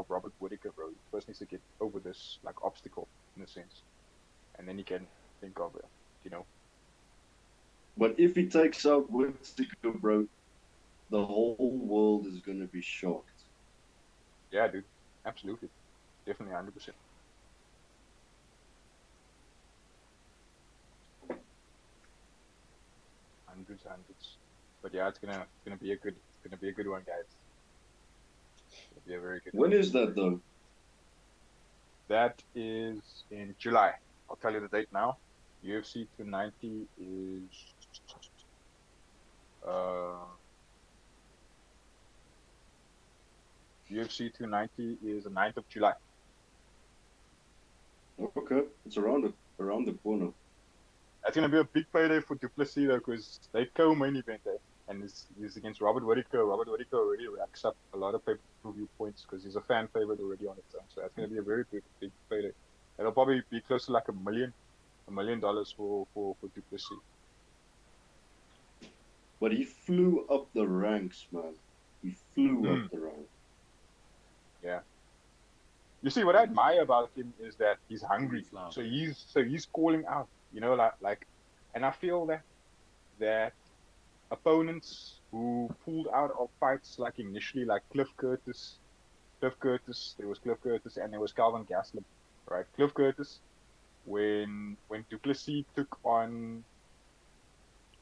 Robert Whitaker, bro. He first needs to get over this like obstacle in a sense, and then he can think of it, you know. But if he takes out Whittaker, bro, the whole world is gonna be shocked. Yeah, dude, absolutely, definitely 100%. Hundreds. But yeah, it's gonna be a good one, guys. It's gonna be a very good one. When is that though? That is in July. I'll tell you the date now. UFC 290 is uh UFC 290 is the 9th of July. Okay, it's around the corner. That's gonna be a big payday for Duplessis though, because they co-main event there, and he's against Robert Whitaker. Robert Whitaker already racks up a lot of pay-per-view points because he's a fan favorite already on its own. So that's gonna be a very big payday. It'll probably be close to like $1 million for Duplessis. But he flew up the ranks, man. He flew up the ranks. Yeah. You see, what I admire about him is that he's hungry. So he's calling out, and I feel that opponents who pulled out of fights like initially, like there was Cliff Curtis, and there was Calvin Gastelum, right? Cliff Curtis, when Duplessis took on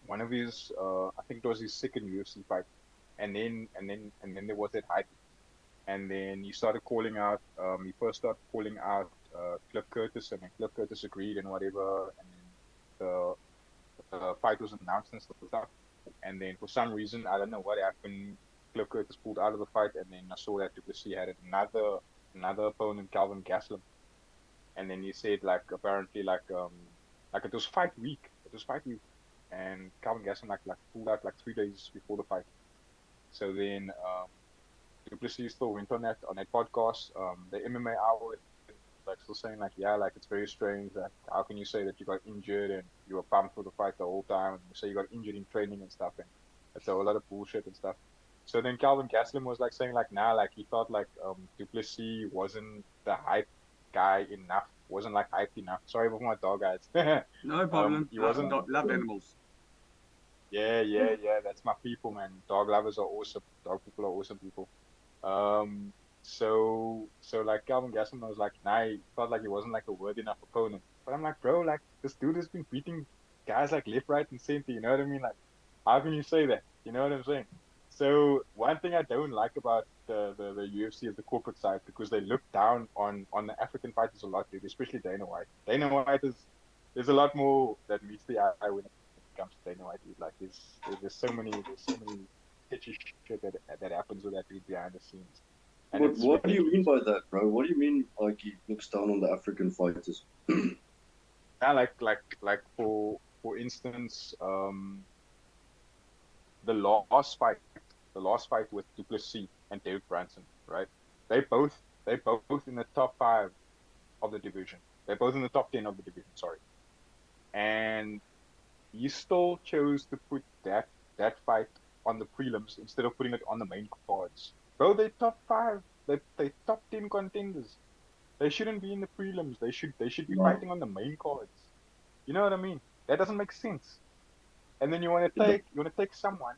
one of his, I think it was his second UFC fight, and then there was that hype. And then he started calling out. He first started calling out Cliff Curtis, and then Cliff Curtis agreed and whatever. And then the fight was announced and stuff. And then for some reason, I don't know what happened. Cliff Curtis pulled out of the fight, and then I saw that Duplessis had another opponent, Calvin Gastelum. And then he said apparently it was fight week. It was fight week, and Calvin Gastelum like pulled out like 3 days before the fight. So then Duplessis still went on that podcast, the MMA Hour, still saying it's very strange that how can you say that you got injured and you were pumped for the fight the whole time, and you say you got injured in training and stuff, and that's a whole lot of bullshit and stuff. So then Calvin Gastelum was saying he felt Duplessis wasn't the hype guy enough, wasn't hyped enough. Sorry for my dog, guys. No problem. He wasn't. Love animals. Yeah, that's my people, man. Dog lovers are awesome. Dog people are awesome people. So Calvin Gastelum was he felt he wasn't a worthy enough opponent. But I'm bro, this dude has been beating guys left, right, and center. You know what I mean? How can you say that? You know what I'm saying? So one thing I don't like about the UFC is the corporate side, because they look down on the African fighters a lot, dude. Especially Dana White. Dana White there's a lot more that meets the eye when it comes to Dana White, dude. There's so many sketchy shit that happens with that dude behind the scenes. And What do you mean by that, bro? What do you mean he looks down on the African fighters? Yeah, for instance, the last fight with Duplessis and David Branson, right? They both in the top 5 of the division. They're both in the top 10 of the division, sorry. And he still chose to put that fight on the prelims instead of putting it on the main cards. Bro, they top 5. They top 10 contenders. They shouldn't be in the prelims. They should be fighting on the main cards. You know what I mean? That doesn't make sense. And then you want to take someone,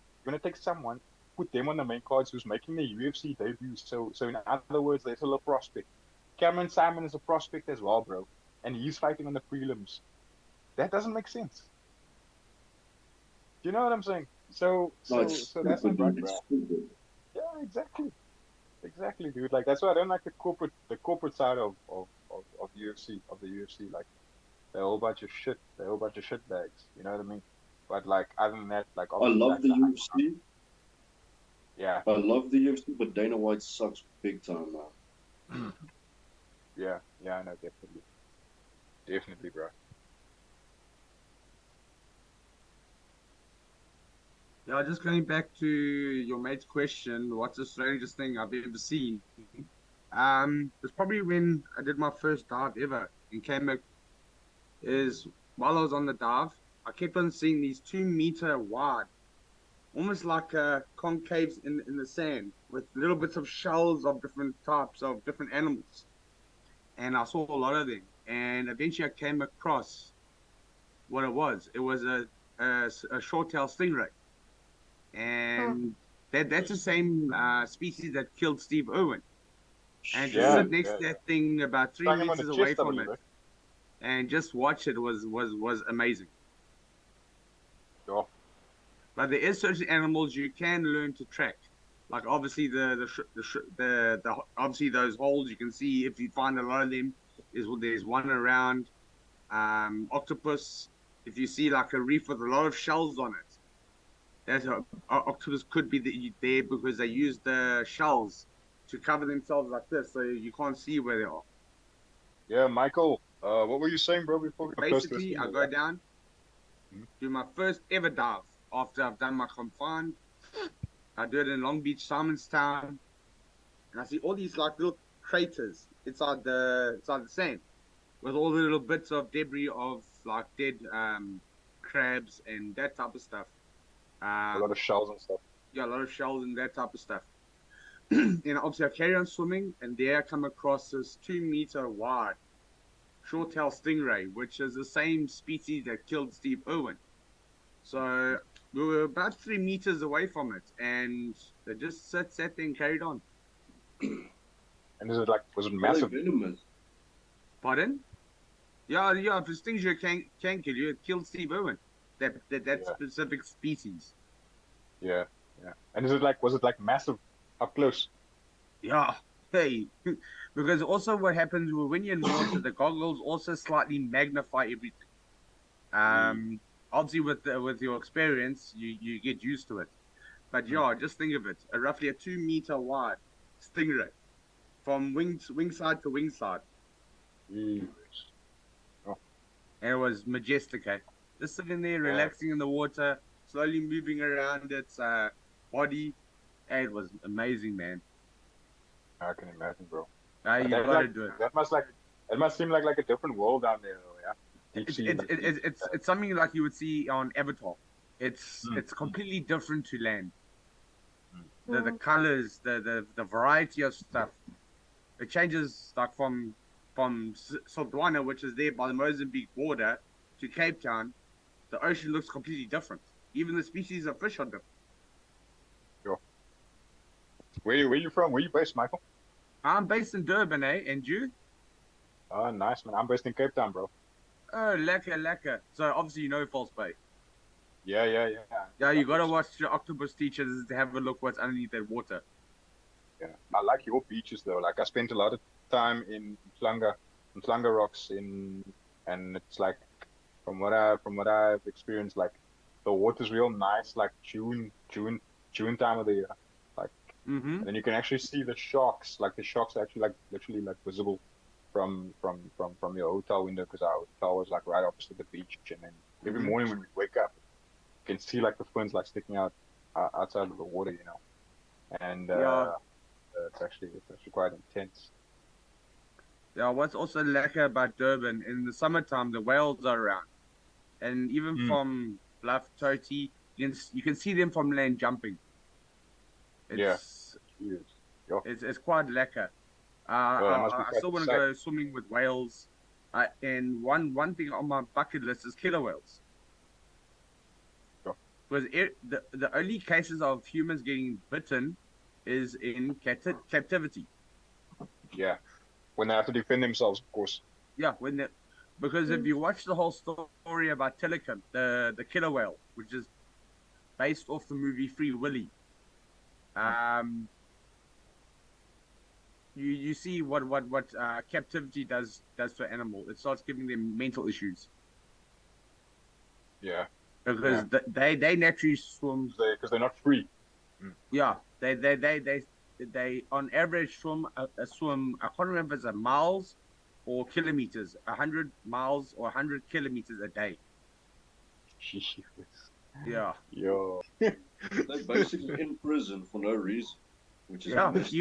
put them on the main cards who's making their UFC debut. So in other words, they're still a prospect. Cameron Simon is a prospect as well, bro, and he's fighting on the prelims. That doesn't make sense. Do you know what I'm saying? So that's not right, bro. Yeah, exactly, dude. Like that's why I don't like the corporate side of UFC of the UFC. Like they're a whole bunch of shit. They're a whole bunch of shit bags. You know what I mean? But like other than that, like I obviously love like the the hype. UFC. Yeah, I love the UFC, but Dana White sucks big time, man. yeah, I know, definitely, bro. Yeah, just going back to your mate's question, what's the strangest thing I've ever seen? It's probably when I did my first dive ever in Cayman. Is while I was on the dive, I kept on seeing these 2 meter wide, almost like concaves in the sand with little bits of shells of different types of different animals. And I saw a lot of them. And eventually I came across what it was. It was a short-tailed stingray. Huh. And that's the same species that killed Steve Irwin. And to Yeah, sit Shit. next yeah, to yeah. that thing about three Stung him on the meters away chest, I from believe, it eh? and just watch it was amazing. Yeah, But there is certain animals you can learn to track, like obviously the obviously those holes you can see if you find a lot of them. There's one around octopus. If you see like a reef with a lot of shells on it, that octopus could be there because they use the shells to cover themselves like this, so you can't see where they are. yeah, Michael. What were you saying, bro? Before we got close to the Basically, I studio, go down, yeah. do my first ever dive after I've done my confined. I do it in Long Beach, Simonstown, and I see all these like little craters inside the sand with all the little bits of debris of like dead crabs and that type of stuff. A lot of Um, shells and stuff. yeah, a lot of shells and that type of stuff. And obviously, I carry on swimming, and there I come across this 2 meter wide short-tailed stingray, which is the same species that killed Steve Irwin. So we were about 3 meters away from it, and they just sat there and carried on. And is it like, was it Are they massive? venomous? Pardon? Yeah. If it stings you, can kill you. It killed Steve Irwin. That Yeah, specific species. yeah, yeah. And is it like, was it like massive up close? Yeah. Hey, because also what happens when you're in water, the goggles also slightly magnify everything. Mm. Obviously with your experience, you get used to it. But Mm. yeah, just think of it: roughly a 2 meter wide stingray from wing side to wing side, Jeez. Oh, and it was majestic. Eh? Just sitting there, yeah, relaxing in the water, slowly moving around its body. Hey, it was amazing, man. I can imagine, bro. You That gotta like, do it. it must seem like a different world down there, though, yeah. Deep It's sea, it's like it's deep. it's it's it's something like you would see on Avatar. It's Mm. it's completely different to land. Mm. The Mm. colors, the variety of stuff. It changes like from Sodwana, which is there by the Mozambique border, to Cape Town. The ocean looks completely different. Even the species of fish are different. Sure. Where you from? Where you based, Michael? I'm based in Durban, eh? And you? Oh, nice, man. I'm based in Cape Town, bro. Oh, lekker, lekker. So obviously you know False Bay. Yeah. Yeah, you Like gotta it's, watch the Octopus Teachers to have a look what's underneath that water. yeah. I like your beaches though. Like I spent a lot of time in Flanga Rocks and it's like from what I've experienced, like the water's real nice, like June time of the year. Like, Mm-hmm. and then you can actually see the sharks. Like the sharks are actually like literally like visible from your hotel window because our hotel was like right opposite the beach. And then every Mm-hmm. morning when we wake up, you can see like the fins like sticking out outside of the water, and Yeah. it's actually quite intense. Yeah, what's also lekker about Durban, in the summertime, the whales are around. And even Mm. from Bluff Toti, you can see them from land jumping. Yeah, It's cheers. Yo, it's quite lekker. yo, that must be I quite still want to sick. go swimming with whales. And one thing on my bucket list is killer whales. Yo, Because the only cases of humans getting bitten is in captivity. yeah, when they have to defend themselves, of course. Yeah, because if Mm. you watch the whole story about Tilikum, the killer whale, which is based off the movie Free Willy, You see what captivity does to an animal. It starts giving them mental issues Yeah. because they naturally swim. Because they're not free. Yeah, they on average swim. I can't remember if it's a miles or kilometers. 100 miles or 100 kilometers a day. Jesus. Yeah. Yo. They're basically in prison for no reason, which is Yeah, messed up.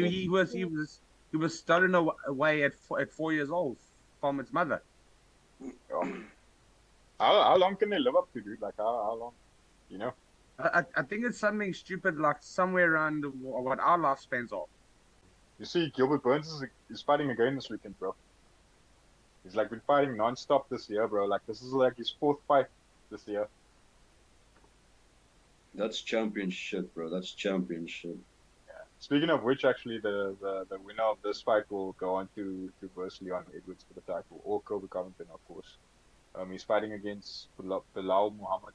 he was stolen away at 4 years old from its mother. Oh. How long can they live up to, dude? Like how long? You know? I think it's something stupid like somewhere around what our lifespans are. You see, Gilbert Burns is fighting again this weekend, bro. He's like been fighting non-stop this year, bro. Like this is like his 4th fight this year. That's championship, bro. That's championship. Speaking of which, actually, the winner of this fight will go on to verse Leon Edwards for the title, or Colby Covington, of course. He's fighting against Bilal Muhammad.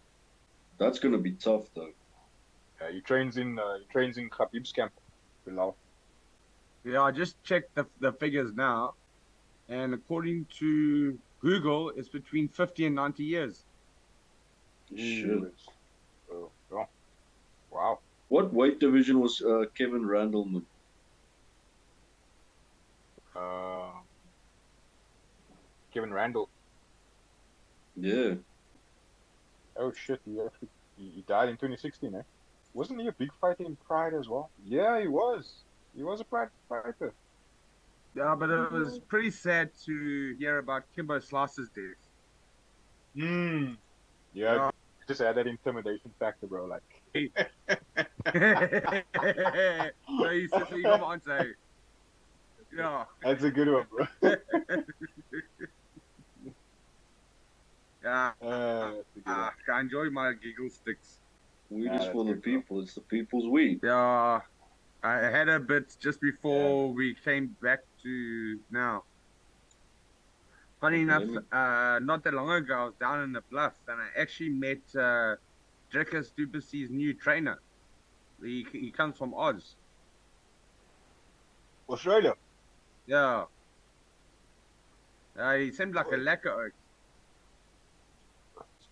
That's gonna be tough, though. Yeah, he trains in Khabib's camp, Bilal. Yeah, I just checked the figures now, and according to Google, it's between 50 and 90 years. Shit. Oh, wow. What weight division was Kevin Randleman? Kevin Randall. Yeah. Oh shit, he died in 2016, eh? Wasn't he a big fighter in Pride as well? Yeah, he was. He was a Pride fighter. Yeah, but it was pretty sad to hear about Kimbo Slice's death. Yeah, just add that intimidation factor, bro. Like. So you come on, say. Yeah. That's a good one, bro. Yeah. That's a good one. I enjoy my giggle sticks. Weed is for the people. It's the people's weed. Yeah. I had a bit just before we came back to now. Funny enough, not that long ago, I was down in the Bluff and I actually met Drickus Duplessis' new trainer. He comes from Oz. Australia? Yeah. He seemed like a lacquer oak.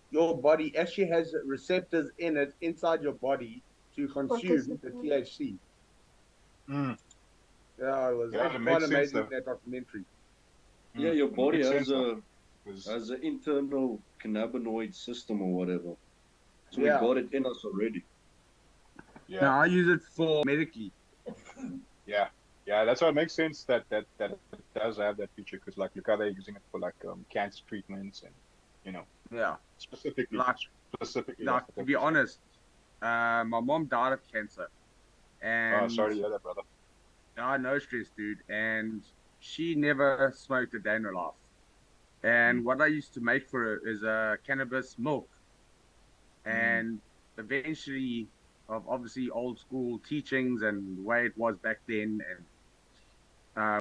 Your body actually has receptors in it, inside your body, to consume the THC. Yeah, it was quite amazing, that documentary. Yeah, your body has an internal cannabinoid system or whatever. So we got it in us already. Yeah. Now I use it for medically. Yeah, that's why it makes sense that it does have that feature, because like look how they're using it for like cancer treatments and specifically. To be honest, my mom died of cancer, and sorry to hear that, brother. No stress, dude. And she never smoked a day in her life. And what I used to make for her is cannabis milk, and eventually, of obviously old school teachings and the way it was back then, and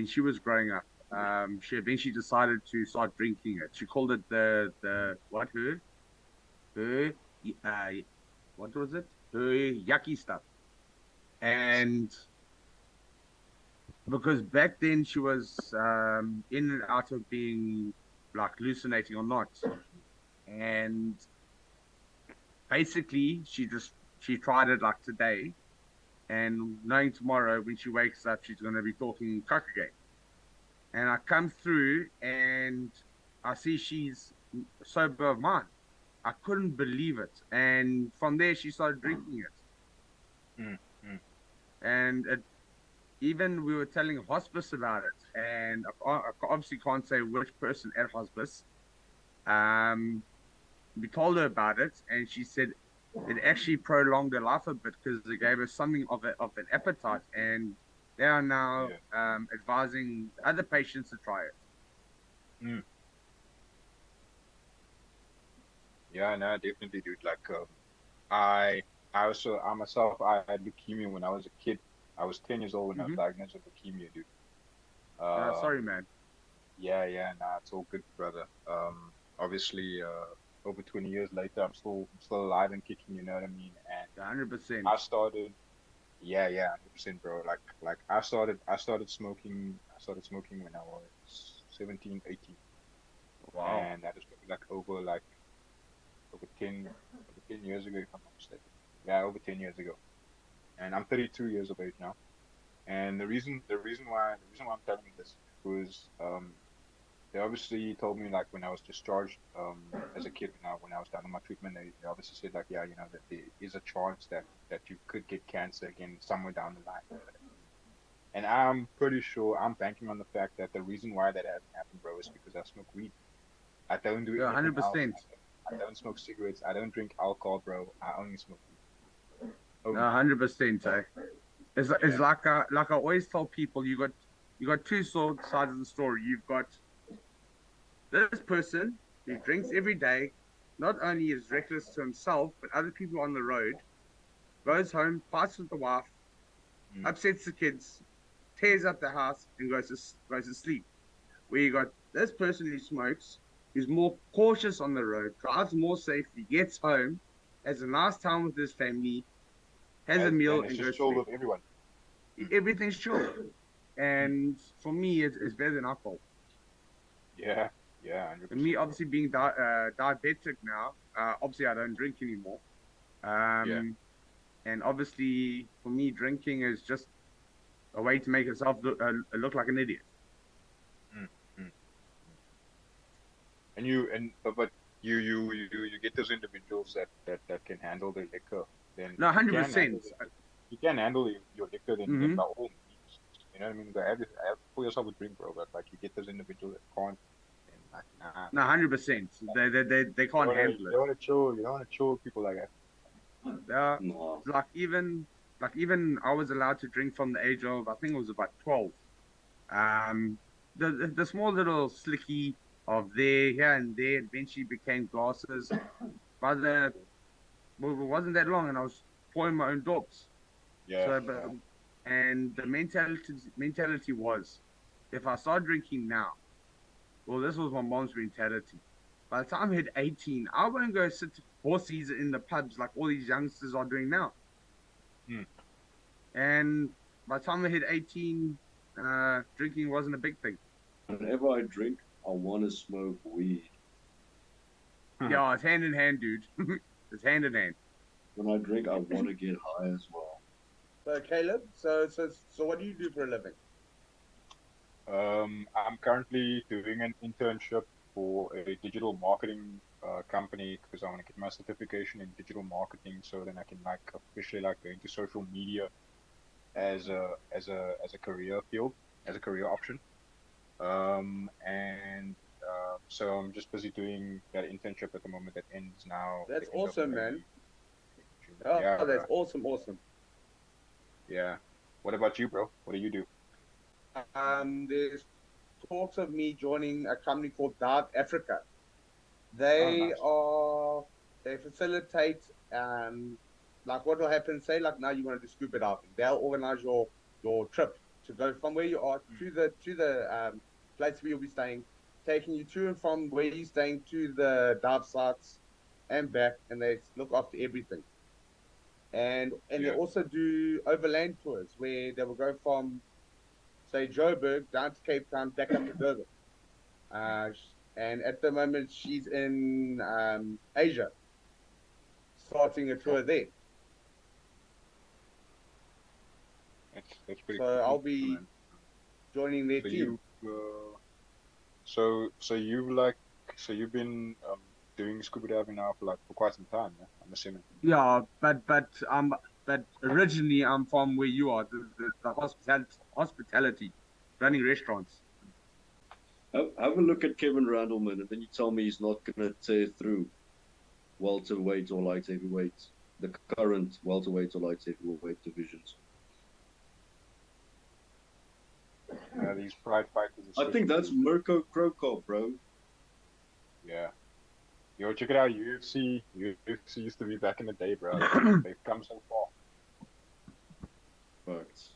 when she was growing up, she eventually decided to start drinking it. She called it her what was it? Her yucky stuff. And because back then she was in and out of being like hallucinating or not, and basically she tried it like today, and knowing tomorrow when she wakes up she's going to be talking cock again. And I come through and I see she's sober of mind. I couldn't believe it, and from there she started drinking it. And even we were telling hospice about it, and I obviously can't say which person at hospice. We told her about it, and she said it actually prolonged her life a bit because it gave her something of an appetite, and they are now advising other patients to try it. Yeah, no, definitely, dude. Like, I myself, I had leukemia when I was a kid. I was 10 years old when I was diagnosed with leukemia, dude. Sorry, man. Yeah, nah, it's all good, brother. Obviously, over 20 years later, I'm still alive and kicking. You know what I mean? And 100%. I started Yeah, yeah, 100%, bro. Like I started smoking when I was 17, 18, Wow. and that is probably like over 10 over 10 years ago, if I'm not mistaken. Yeah, over 10 years ago. And I'm 32 years of age now. And the reason why I'm telling you this is because they obviously told me like when I was discharged as a kid when I was done with my treatment, they obviously said like, yeah, that there is a chance that you could get cancer again somewhere down the line. And I'm pretty sure I'm banking on the fact that the reason why that hasn't happened, bro, is because I smoke weed. I don't do Yeah, anything else. 100%. I don't smoke cigarettes. I don't drink alcohol, bro. I only smoke weed. No, Only. 100%. It's Yeah. like I always tell people, you got two sides of the story. You've got this person who drinks every day, not only is reckless to himself but other people on the road, goes home, fights with the wife, Mm. upsets the kids, tears up the house, and goes to sleep. Where you got this person who smokes, who's more cautious on the road, drives more safely, gets home, has a nice time with his family, has a meal, And it's and just goes to chill bed. with everyone. Everything's chill. Mm. And for me, it's better than alcohol. Yeah. Yeah. Hundred And me, percent, bro. obviously being diabetic now, obviously I don't drink anymore. Yeah. Um, and obviously for me, drinking is just a way to make yourself look like an idiot. Mm. Mm. But you get those individuals that can handle their liquor. Then No, if you can handle 100%. you can handle your liquor, then Mm-hmm. by all means, you know what I mean. Go have pour yourself a drink, bro. But like you get those individuals that can't, then like nah, No, bro. 100%. They You can't wanna handle you it. don't wanna chill. You don't wanna chill with people like that. Yeah, No. like even I was allowed to drink from the age of, I think it was about 12. Um, the small little slicky of there, here and there eventually became glasses. By the well, it wasn't that long, and I was pouring my own dorks. Yeah. So, but and the mentality was, if I start drinking now, well, this was my mom's mentality. By the time I hit 18, I won't go sit horsies in the pubs like all these youngsters are doing now. Hmm. And by the time I hit 18, drinking wasn't a big thing. Whenever I drink, I want to smoke weed. Yeah, it's hand in hand, dude. It's hand in hand. When I drink, I want to get high as well. So Caleb, so what do you do for a living? I'm currently doing an internship for a digital marketing company because I want to get my certification in digital marketing so then I can like officially like go into social media as a career field, as a career option. And so I'm just busy doing that internship at the moment that ends now the That's end of awesome, man. May. June. Oh, Yeah, bro. that's awesome, awesome. Yeah. What about you, bro? What do you do? There's talks of me joining a company called Dive Africa. Oh, They nice. are they facilitate like what will happen, say like now you want to do scuba diving. They'll organize your trip to go from where you are Mm. to the place where you'll be staying, taking you to and from where you're staying to the dive sites and back, and they look after everything. And they Yeah. also do overland tours where they will go from say Joburg down to Cape Town, back up to Durban. Mm. Uh, and at the moment, she's in Asia, starting a Oh, tour there. that's pretty So cool, I'll be man. joining their So team. you so you like so you've been doing scuba diving now for quite some time, yeah? I'm assuming. Yeah, but originally I'm from where you are, the hospitality, running restaurants. Have a look at Kevin Randleman, and then you tell me he's not going to tear through welterweight or light heavyweight, the current welterweight or light heavyweight divisions. These pride fighters I think that's especially. Mirko Krokop, bro. Yeah. Yo, check it out. UFC used to be back in the day, bro. They've come so far. Facts.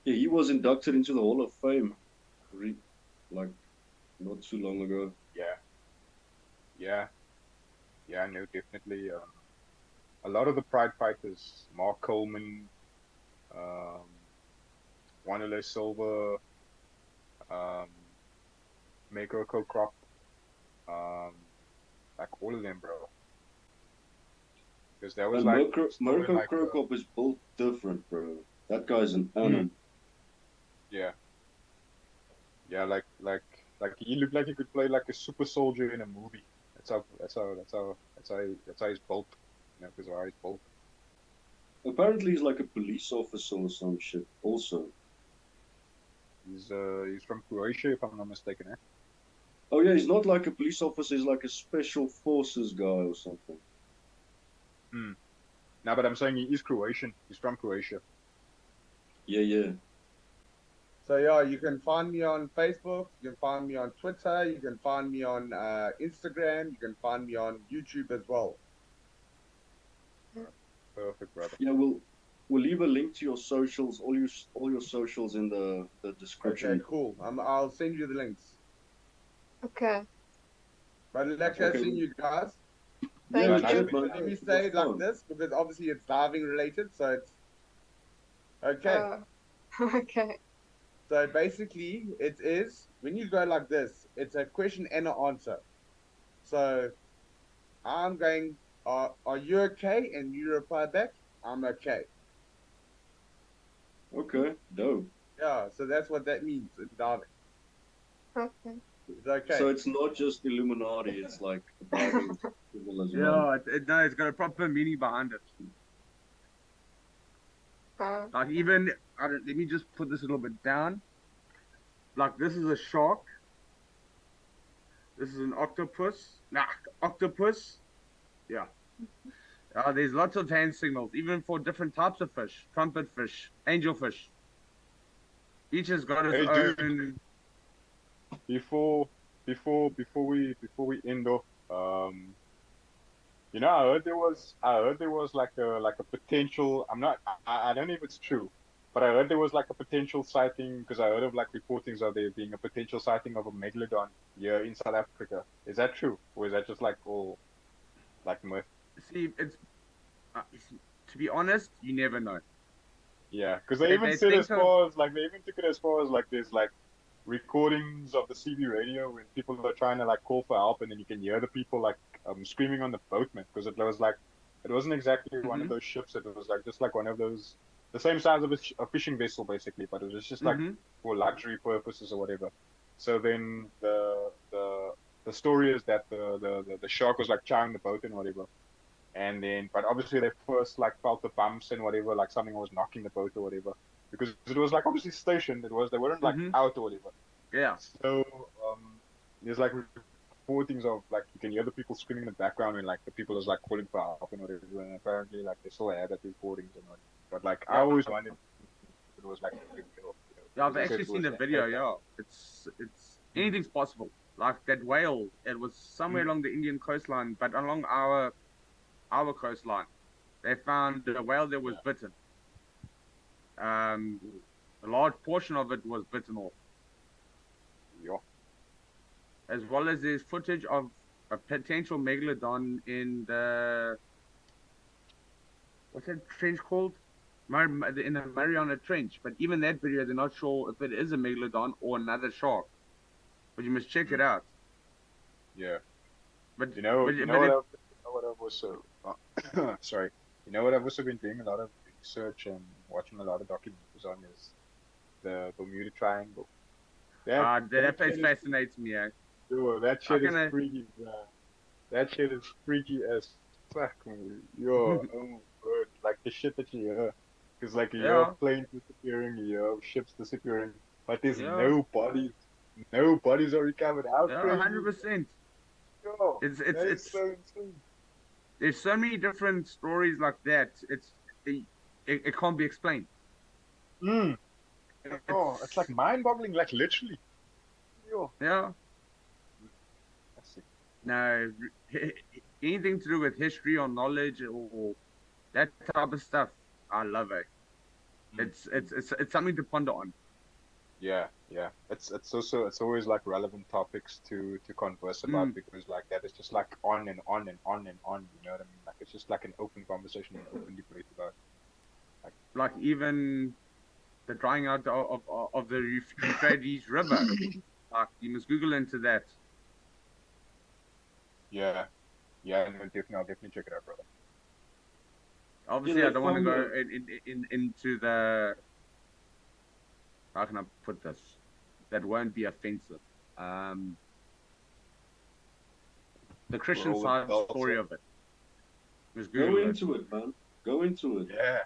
Yeah, he was inducted into the Hall of Fame, like not too long ago. Yeah, yeah, yeah. No, definitely. A lot of the Pride fighters, Mark Coleman, um, Wanderlei Silva, um, Mako Crop, um, like all of them, bro. Because there was And like Mirko, still in Mirko like Krokop is built different, bro. That guy's an mm, animal. yeah, yeah, like he looked like he could play like a super soldier in a movie. That's how he's built, you know, because of how he's built. Apparently, he's like a police officer or some shit. Also, He's from Croatia, if I'm not mistaken, eh? oh yeah, he's not like a police officer. He's like a special forces guy or something. Hmm. No, but I'm saying he is Croatian. He's from Croatia. Yeah, yeah. So yeah, you can find me on Facebook, you can find me on Twitter, you can find me on Instagram, you can find me on YouTube as well. Perfect, brother. Yeah, we'll leave a link to your socials, all your socials in the description. Okay, cool. I'll send you the links. Okay. But like Okay. seeing you guys. Yeah, Thank nice you. legit, man. Let me It say was it like fun. this because obviously it's diving related, so it's okay. Okay. So basically, it is when you go like this, it's a question and an answer. So I'm going, are you okay? And you reply back, I'm okay. Okay, dope. Yeah, so that's what that means in diving. Okay. It's okay. So it's not just Illuminati; it's like diving people as well. Yeah, no, it's got a proper meaning behind it. Like even, let me just put this a little bit down. Like this is a shark. This is an octopus. Nah, octopus. Yeah. There's lots of hand signals, even for different types of fish. Trumpet fish, angelfish. Each has got its Hey, dude. own. Before we end off, you know, I heard there was like a potential. I don't know if it's true, but I heard there was like a potential sighting because I heard of like reportings of there being a potential sighting of a megalodon here in South Africa. Is that true, or is that just like all like myth? See, to be honest, you never know. Yeah, because they They, even they said as think of. far as like they even took it as far as like there's like recordings of the CB radio when people are trying to like call for help, and then you can hear the people like screaming on the boatman because it was like it wasn't exactly one of Mhm, those ships. It was like just like one of those the same size of a fishing vessel basically, but it was just like mhm, for luxury purposes or whatever. So then the story is that the shark was like chowing the boat and whatever. And then, but obviously they first like felt the bumps and whatever, like something was knocking the boat or whatever, because it was like obviously stationed. They weren't like mhm. out or whatever. Yeah. So there's like reportings of like you can hear the people screaming in the background and like the people is like calling for help and whatever. And apparently like they still had that recordings and whatever. But like I Yeah. always wondered if it was like a big deal, you know, Yeah, I've because they said actually it seen was the that video. bad. Yeah, it's Mm, anything's possible. Like that whale, it was somewhere mm, along the Indian coastline, but along our coastline, they found a whale that was yeah. bitten. Um, Mm, a large portion of it was bitten off, yeah. as well as there's footage of a potential megalodon in the what's that trench called? In the Mariana Trench. But even that video, they're not sure if it is a megalodon or another shark. But you must check it Mm, out. yeah. But You know, but you know but what it. I've also, sorry, you know what I've also been doing a lot of research and watching a lot of documentaries on is the Bermuda Triangle. That That place shit is, fascinates me. Eh? yo, that How shit is can I? freaky, bro. That shit is freaky as fuck, man. Yo, oh, word. Like the shit that you hear, because like you hear Yeah, planes disappearing, you hear ships disappearing, but there's yeah, no bodies are recovered. How yeah, crazy is 100%. that? Yo, It's it's that is it's so insane. there's so many different stories like that. It can't be explained. Mm. Oh, it's like It's mind-boggling, like literally. Yo, yeah, that's sick. no, anything to do with history or knowledge or that type of stuff. I love it. It's something to ponder on. Yeah, yeah. It's always like relevant topics to converse about because like that is just like on and on and on and on. You know what I mean? Like it's just like an open conversation, an open debate about Like even the drying out of the Euphrates River. Like you must Google into that. yeah, yeah. No, definitely, I'll definitely check it out, brother. Obviously, I don't want to go into the. How can I put this? That won't be offensive. The Christian side story of it. Just Go into it, man. Go into it. Yeah,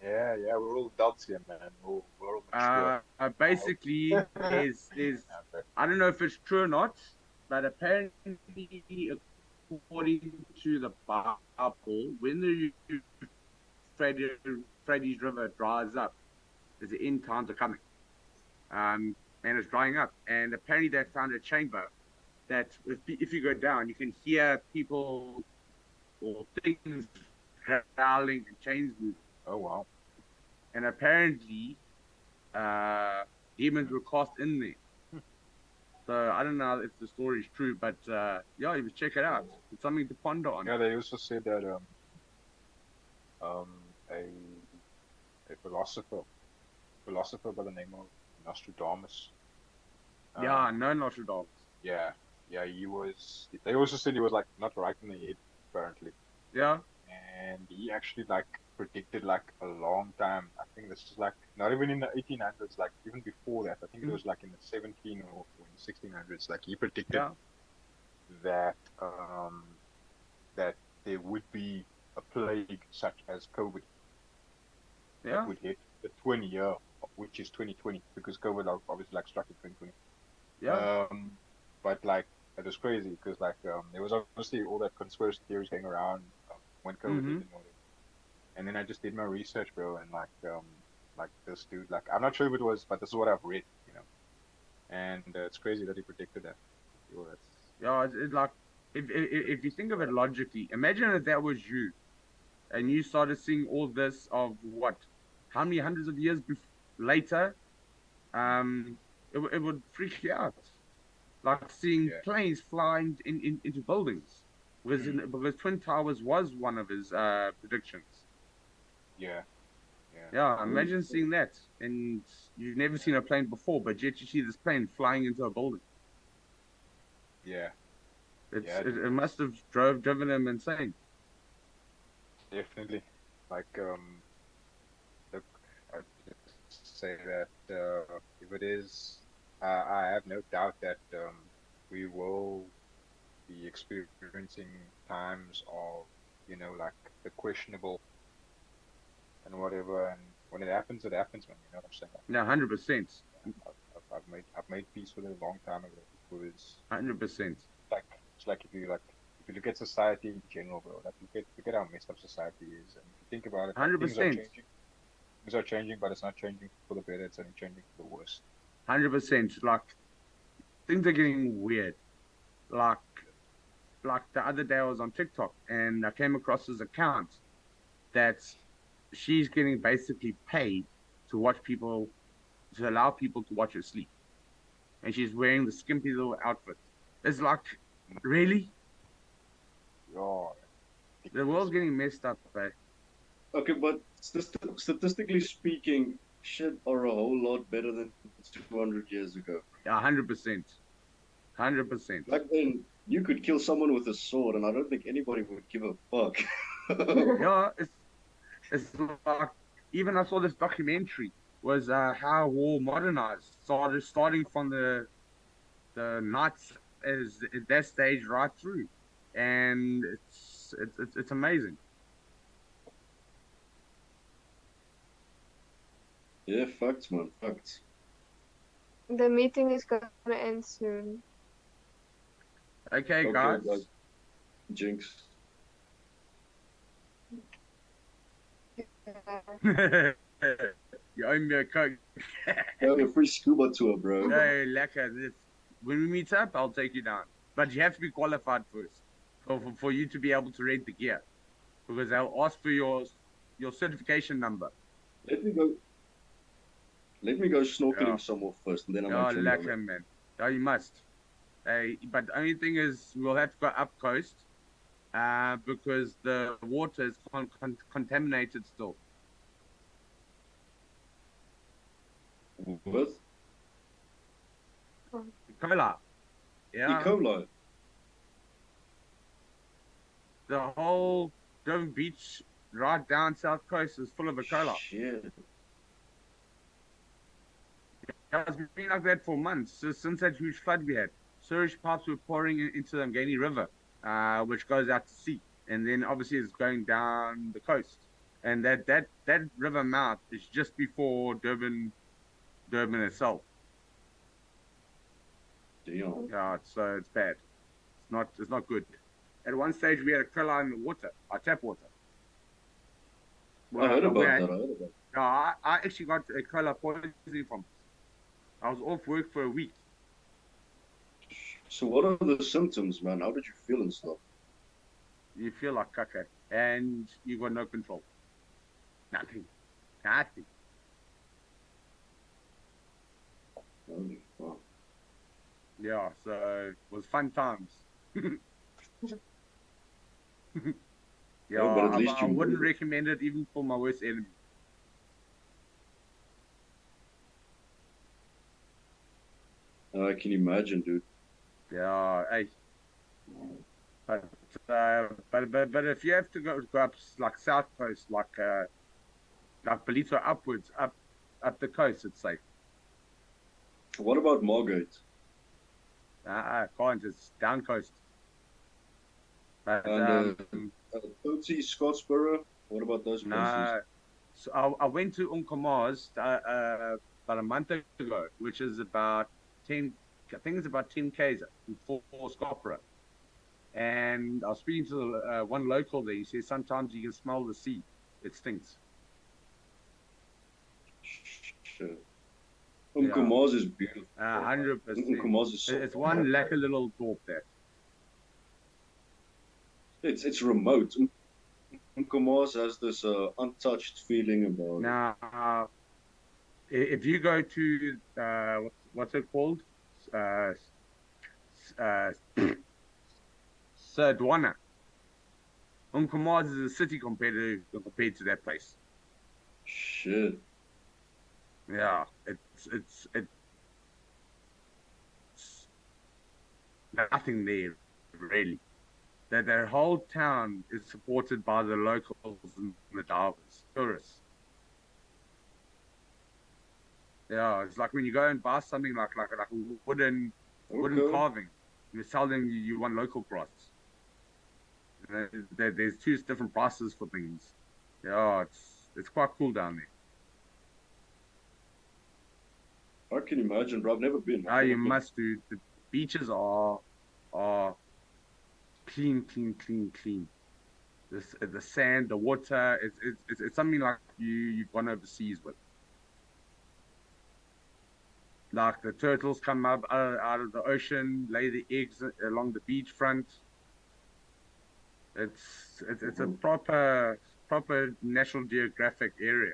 yeah, yeah. We're all adults here, man. We're all mature. Basically, is I don't know if it's true or not, but apparently, according to the Bible, when the Euphrates River dries up, the end times are coming. And it's drying up. And apparently, they found a chamber that if you go down, you can hear people or things growling and chains moving. Oh wow! And apparently, demons were cast in there. So I don't know if the story is true, but yeah, you should check it out. It's something to ponder on. Yeah, they also said that a philosopher by the name of Nostradamus. Yeah, no Nostradamus. Yeah, yeah, he was. They also said he was like not right in the head, apparently. Yeah. And he actually like predicted like a long time. I think this is like not even in the 1800s, like even before that. I think it was like in the 17 or in the 1600s. Like he predicted that that there would be a plague such as COVID that would hit the 20 year, which is 2020, because COVID obviously like struck in 2020. Yeah. But like it was crazy because like there was obviously all that conspiracy theories going around when COVID hit and all that. And then I just did my research, bro, and like this dude, like I'm not sure if it was, but this is what I've read, you know. And it's crazy that he predicted that. Yeah, it's like if you think of it logically, imagine if that was you, and you started seeing all this of what, how many hundreds of years later, it would freak you out, like seeing planes flying into buildings, because Twin Towers was one of his predictions. Yeah. Yeah, imagine seeing that, and you've never seen a plane before, but yet you see this plane flying into a building. Yeah. It must have driven him insane. Definitely. Like look, I just say that if it is, I have no doubt that we will be experiencing times of, you know, like the questionable and whatever, and when it happens, man. You know what I'm saying? Yeah, 100%. I've made peace with it a long time ago because 100%. It's like if you look at society in general, bro, like look at how messed up society is, and if you think about it, like, 100%. Things are changing, but it's not changing for the better. It's only changing for the worse. 100%. Like things are getting weird. Like the other day I was on TikTok and I came across his account that she's getting basically paid to allow people to watch her sleep, and she's wearing the skimpy little outfit. It's like, really? Oh, the world's getting messed up, eh? Okay, but statistically speaking, shit are a whole lot better than 200 years ago. Yeah, 100%. 100%. Back then, you could kill someone with a sword, and I don't think anybody would give a fuck. Yeah, it's like, even I saw this documentary, was how war modernized, starting from the Knights as at that stage right through, and it's amazing. Yeah, facts, man, facts. The meeting is gonna end soon. Okay, guys. Jinx. You owe me a Coke. A free scuba tour, bro. Hey, lekker. When we meet up, I'll take you down. But you have to be qualified first for you to be able to rent the gear, because they'll ask for your certification number. Let me go. Let me go Yeah. snorkeling somewhere first, and then I Yeah, might join you. lekker, man. Yeah, you must. But the only thing is, we'll have to go up coast, because the water is contaminated still. With Cola. E. Yeah. coli. The whole Durban beach right down south coast is full of E. coli. Shit. It's been like that for months, since that huge flood we had. Sewage pipes were pouring into the Ngani River, which goes out to sea, and then obviously it's going down the coast. And that river mouth is just before Durban itself. Damn. Yeah, so it's bad. It's not good. At one stage we had E. coli in the water, our tap water. I heard about we that. had- I heard about that. Yeah, I actually got E. coli poisoning from it. I was off work for a week. So what are the symptoms, man? How did you feel and stuff? You feel like caca, and you got no control. Nothing. Nothing. Holy fuck. Yeah, so it was fun times. Yeah, Oh, but at least I you wouldn't made it. recommend it even for my worst enemy. I can imagine, dude. Yeah, hey. But if you have to go up like south coast, like Belito upwards, up the coast, it's safe. What about Margate? I can't. It's down coast. But And Toti, Scottsboro? What about those places? no. So I went to Unkomaz about a month ago, which is about 10. I think it's about 10 k's for Scottsboro. And I was speaking to one local there. He says sometimes you can smell the sea. It stinks. Shit. Unkomaz is beautiful. 100%. Unkomaz is so It's one lekker little dorp there. It's remote. Unkomaz has this untouched feeling about it. Now, if you go to what's it called? Sardwana. Unkomaz is a city compared to that place. Shit. Yeah, it's nothing there really. Their whole town is supported by the locals and the divers, tourists. Yeah, it's like when you go and buy something like a wooden carving, you tell them you want local price. There's two different prices for things. Yeah, it's quite cool down there. I can imagine, bro. I've never been. Ah, you must do. The beaches are clean. The sand, the water, it's something like you've gone overseas with. Like the turtles come up out of the ocean, lay the eggs along the beach front. It's a proper National Geographic area.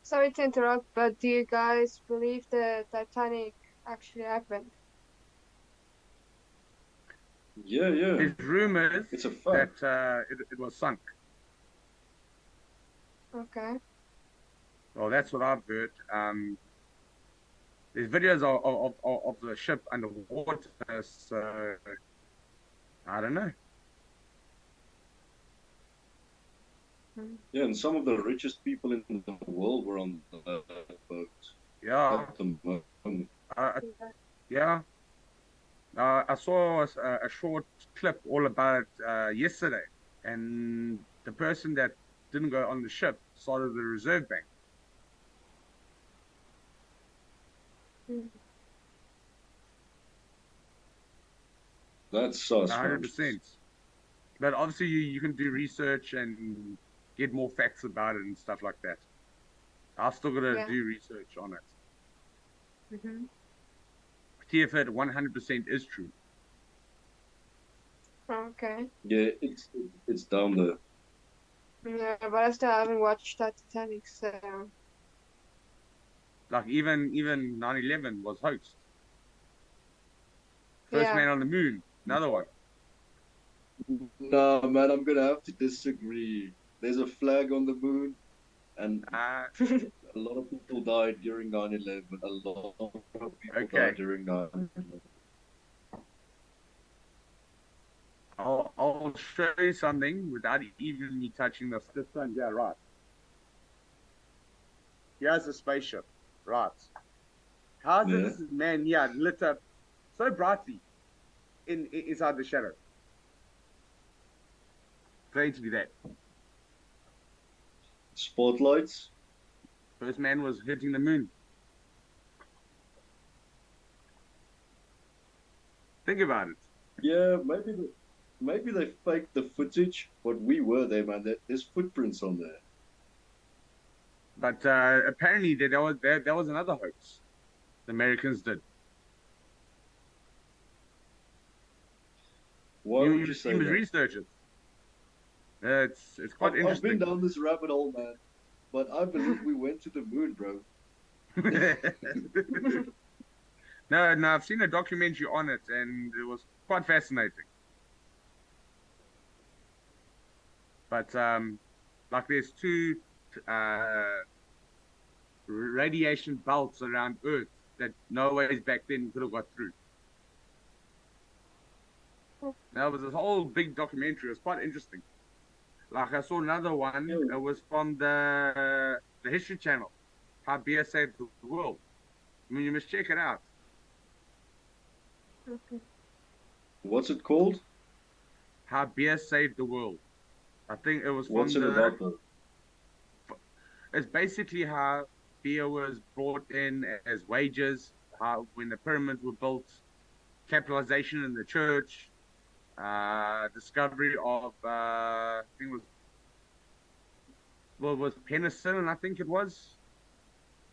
Sorry to interrupt, but do you guys believe the Titanic actually happened? Yeah. There's rumors It's a fact. that it was sunk. Okay. Well, that's what I've heard. There's videos of the ship underwater, so I don't know. Yeah, and some of the richest people in the world were on that boat. Yeah. At the moment. Yeah. I saw a short clip all about it yesterday, and the person that didn't go on the ship started the Reserve Bank. That's sus. 100%. But obviously, you can do research and get more facts about it and stuff like that. I've still got to do research on it. See if it 100% is true. Okay. Yeah, it's down there. Yeah, but I still haven't watched Titanic, so Like even 9/11 was hoaxed. First Yeah. Man on the Moon, another one. Nah, man, I'm gonna have to disagree. There's a flag on the moon, and Uh, a lot of people died during 9/11. A lot of people okay. died during 9/11. I'll show you something without even me touching this one. Yeah, right. Here's a spaceship. Right. How's Yeah. this man here lit up so brightly inside the shadow? Going to be that. Spotlights. First man was hitting the moon. Think about it. Yeah, maybe they faked the footage, but we were there, man. There's footprints on there. But apparently there was another hoax. The Americans did. Why would you see say his that? researchers. It's quite I've interesting. been down this rabbit hole, man, but I believe we went to the moon, bro. No, I've seen a documentary on it, and it was quite fascinating. But like there's two radiation belts around Earth that no ways back then could have got through. That was this whole big documentary. It was quite interesting. Like I saw another one. It was from the History Channel. How beer saved the world. I mean, you must check it out. What's it called? How beer saved the world. I think it was from What's it about, though? It's basically how beer was brought in as wages, how when the pyramids were built, capitalization in the church, discovery of I think it was penicillin. I think it was.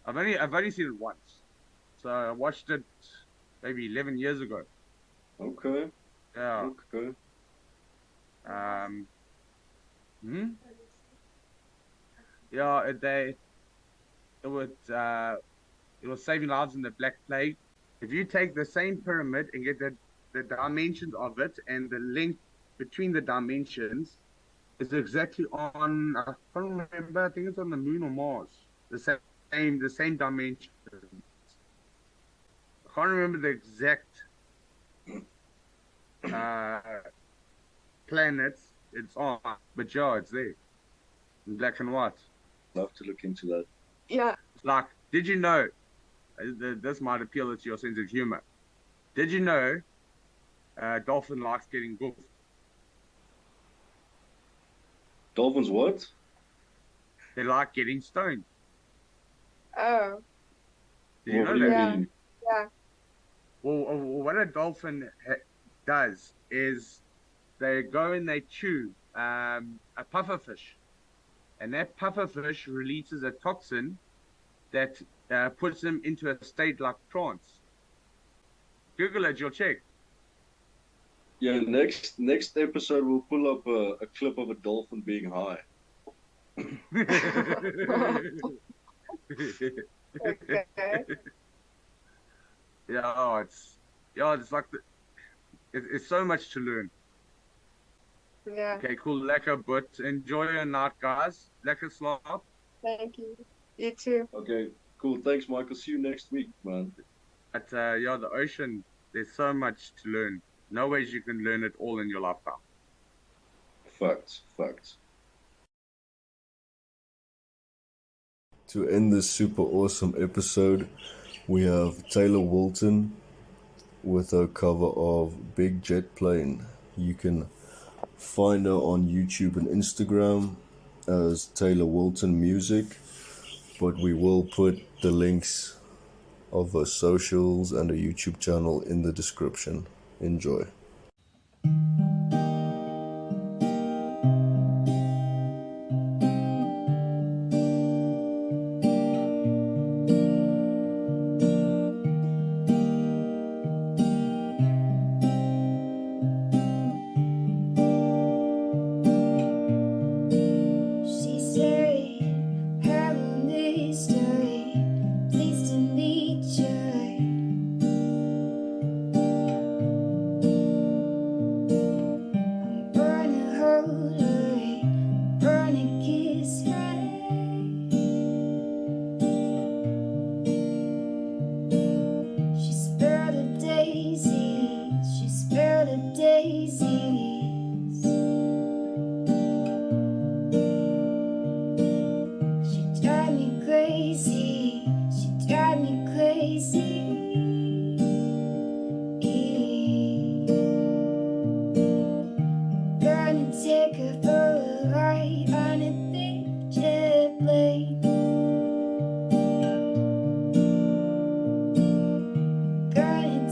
I've only seen it once, so I watched it maybe 11 years ago. Okay. Yeah. Okay. Yeah, it was saving lives in the Black Plague. If you take the same pyramid and get the dimensions of it and the length between the dimensions is exactly on, I can't remember, I think it's on the moon or Mars. The same dimensions. I can't remember the exact planets it's on, but yeah, it's there in black and white. I'll have to look into that. Yeah. Like, did you know? This might appeal to your sense of humor. Did you know? Dolphin likes getting goofed. Dolphins what? They like getting stoned. Oh. Did you What know do you that? mean? Yeah. Well, what a dolphin does is they go and they chew a pufferfish, and that pufferfish releases a toxin that puts them into a state like trance. Google it, you'll check. Yeah, next episode we'll pull up a clip of a dolphin being high. Okay. It's like it's so much to learn. Yeah. Okay, cool, lekker, but enjoy your night, guys. Lekker slaap. Thank you. You too. Okay, cool. Thanks, Michael. See you next week, man. But the ocean, there's so much to learn. No ways you can learn it all in your lifetime. Facts. To end this super awesome episode, we have Taylor Walton with a cover of Big Jet Plane. You can find her on YouTube and Instagram as Taylor Walton Music, but we will put the links of her socials and her YouTube channel in the description. Enjoy. She said, her only story, please do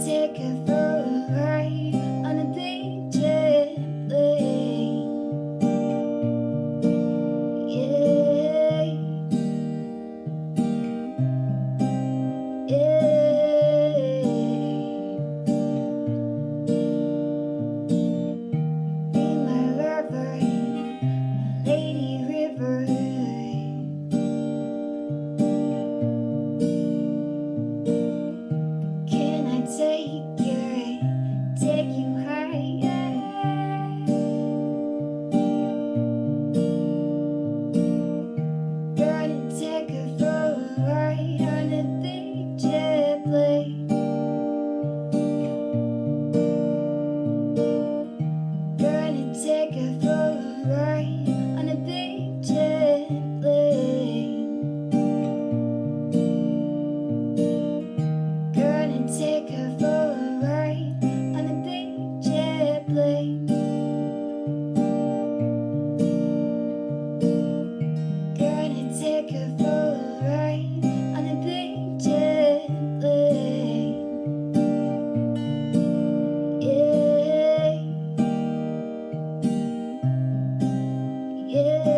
take her for a ride on a big jet plane. Yeah, yeah. Be my lover, my lady river. Can I take you higher? Gonna take her for a ride on a big jet plane. Gonna take her for a ride on a big jet plane. Gonna take her for a ride on a big jet plane. Gonna take her for a ride on a big jet plane. Yeah, yeah,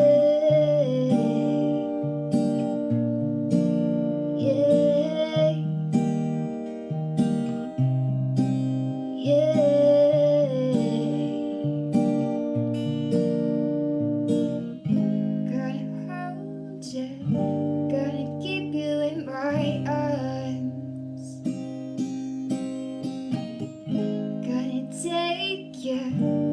yeah, yeah. Gonna hold you, gonna keep you in my arms. Gonna take you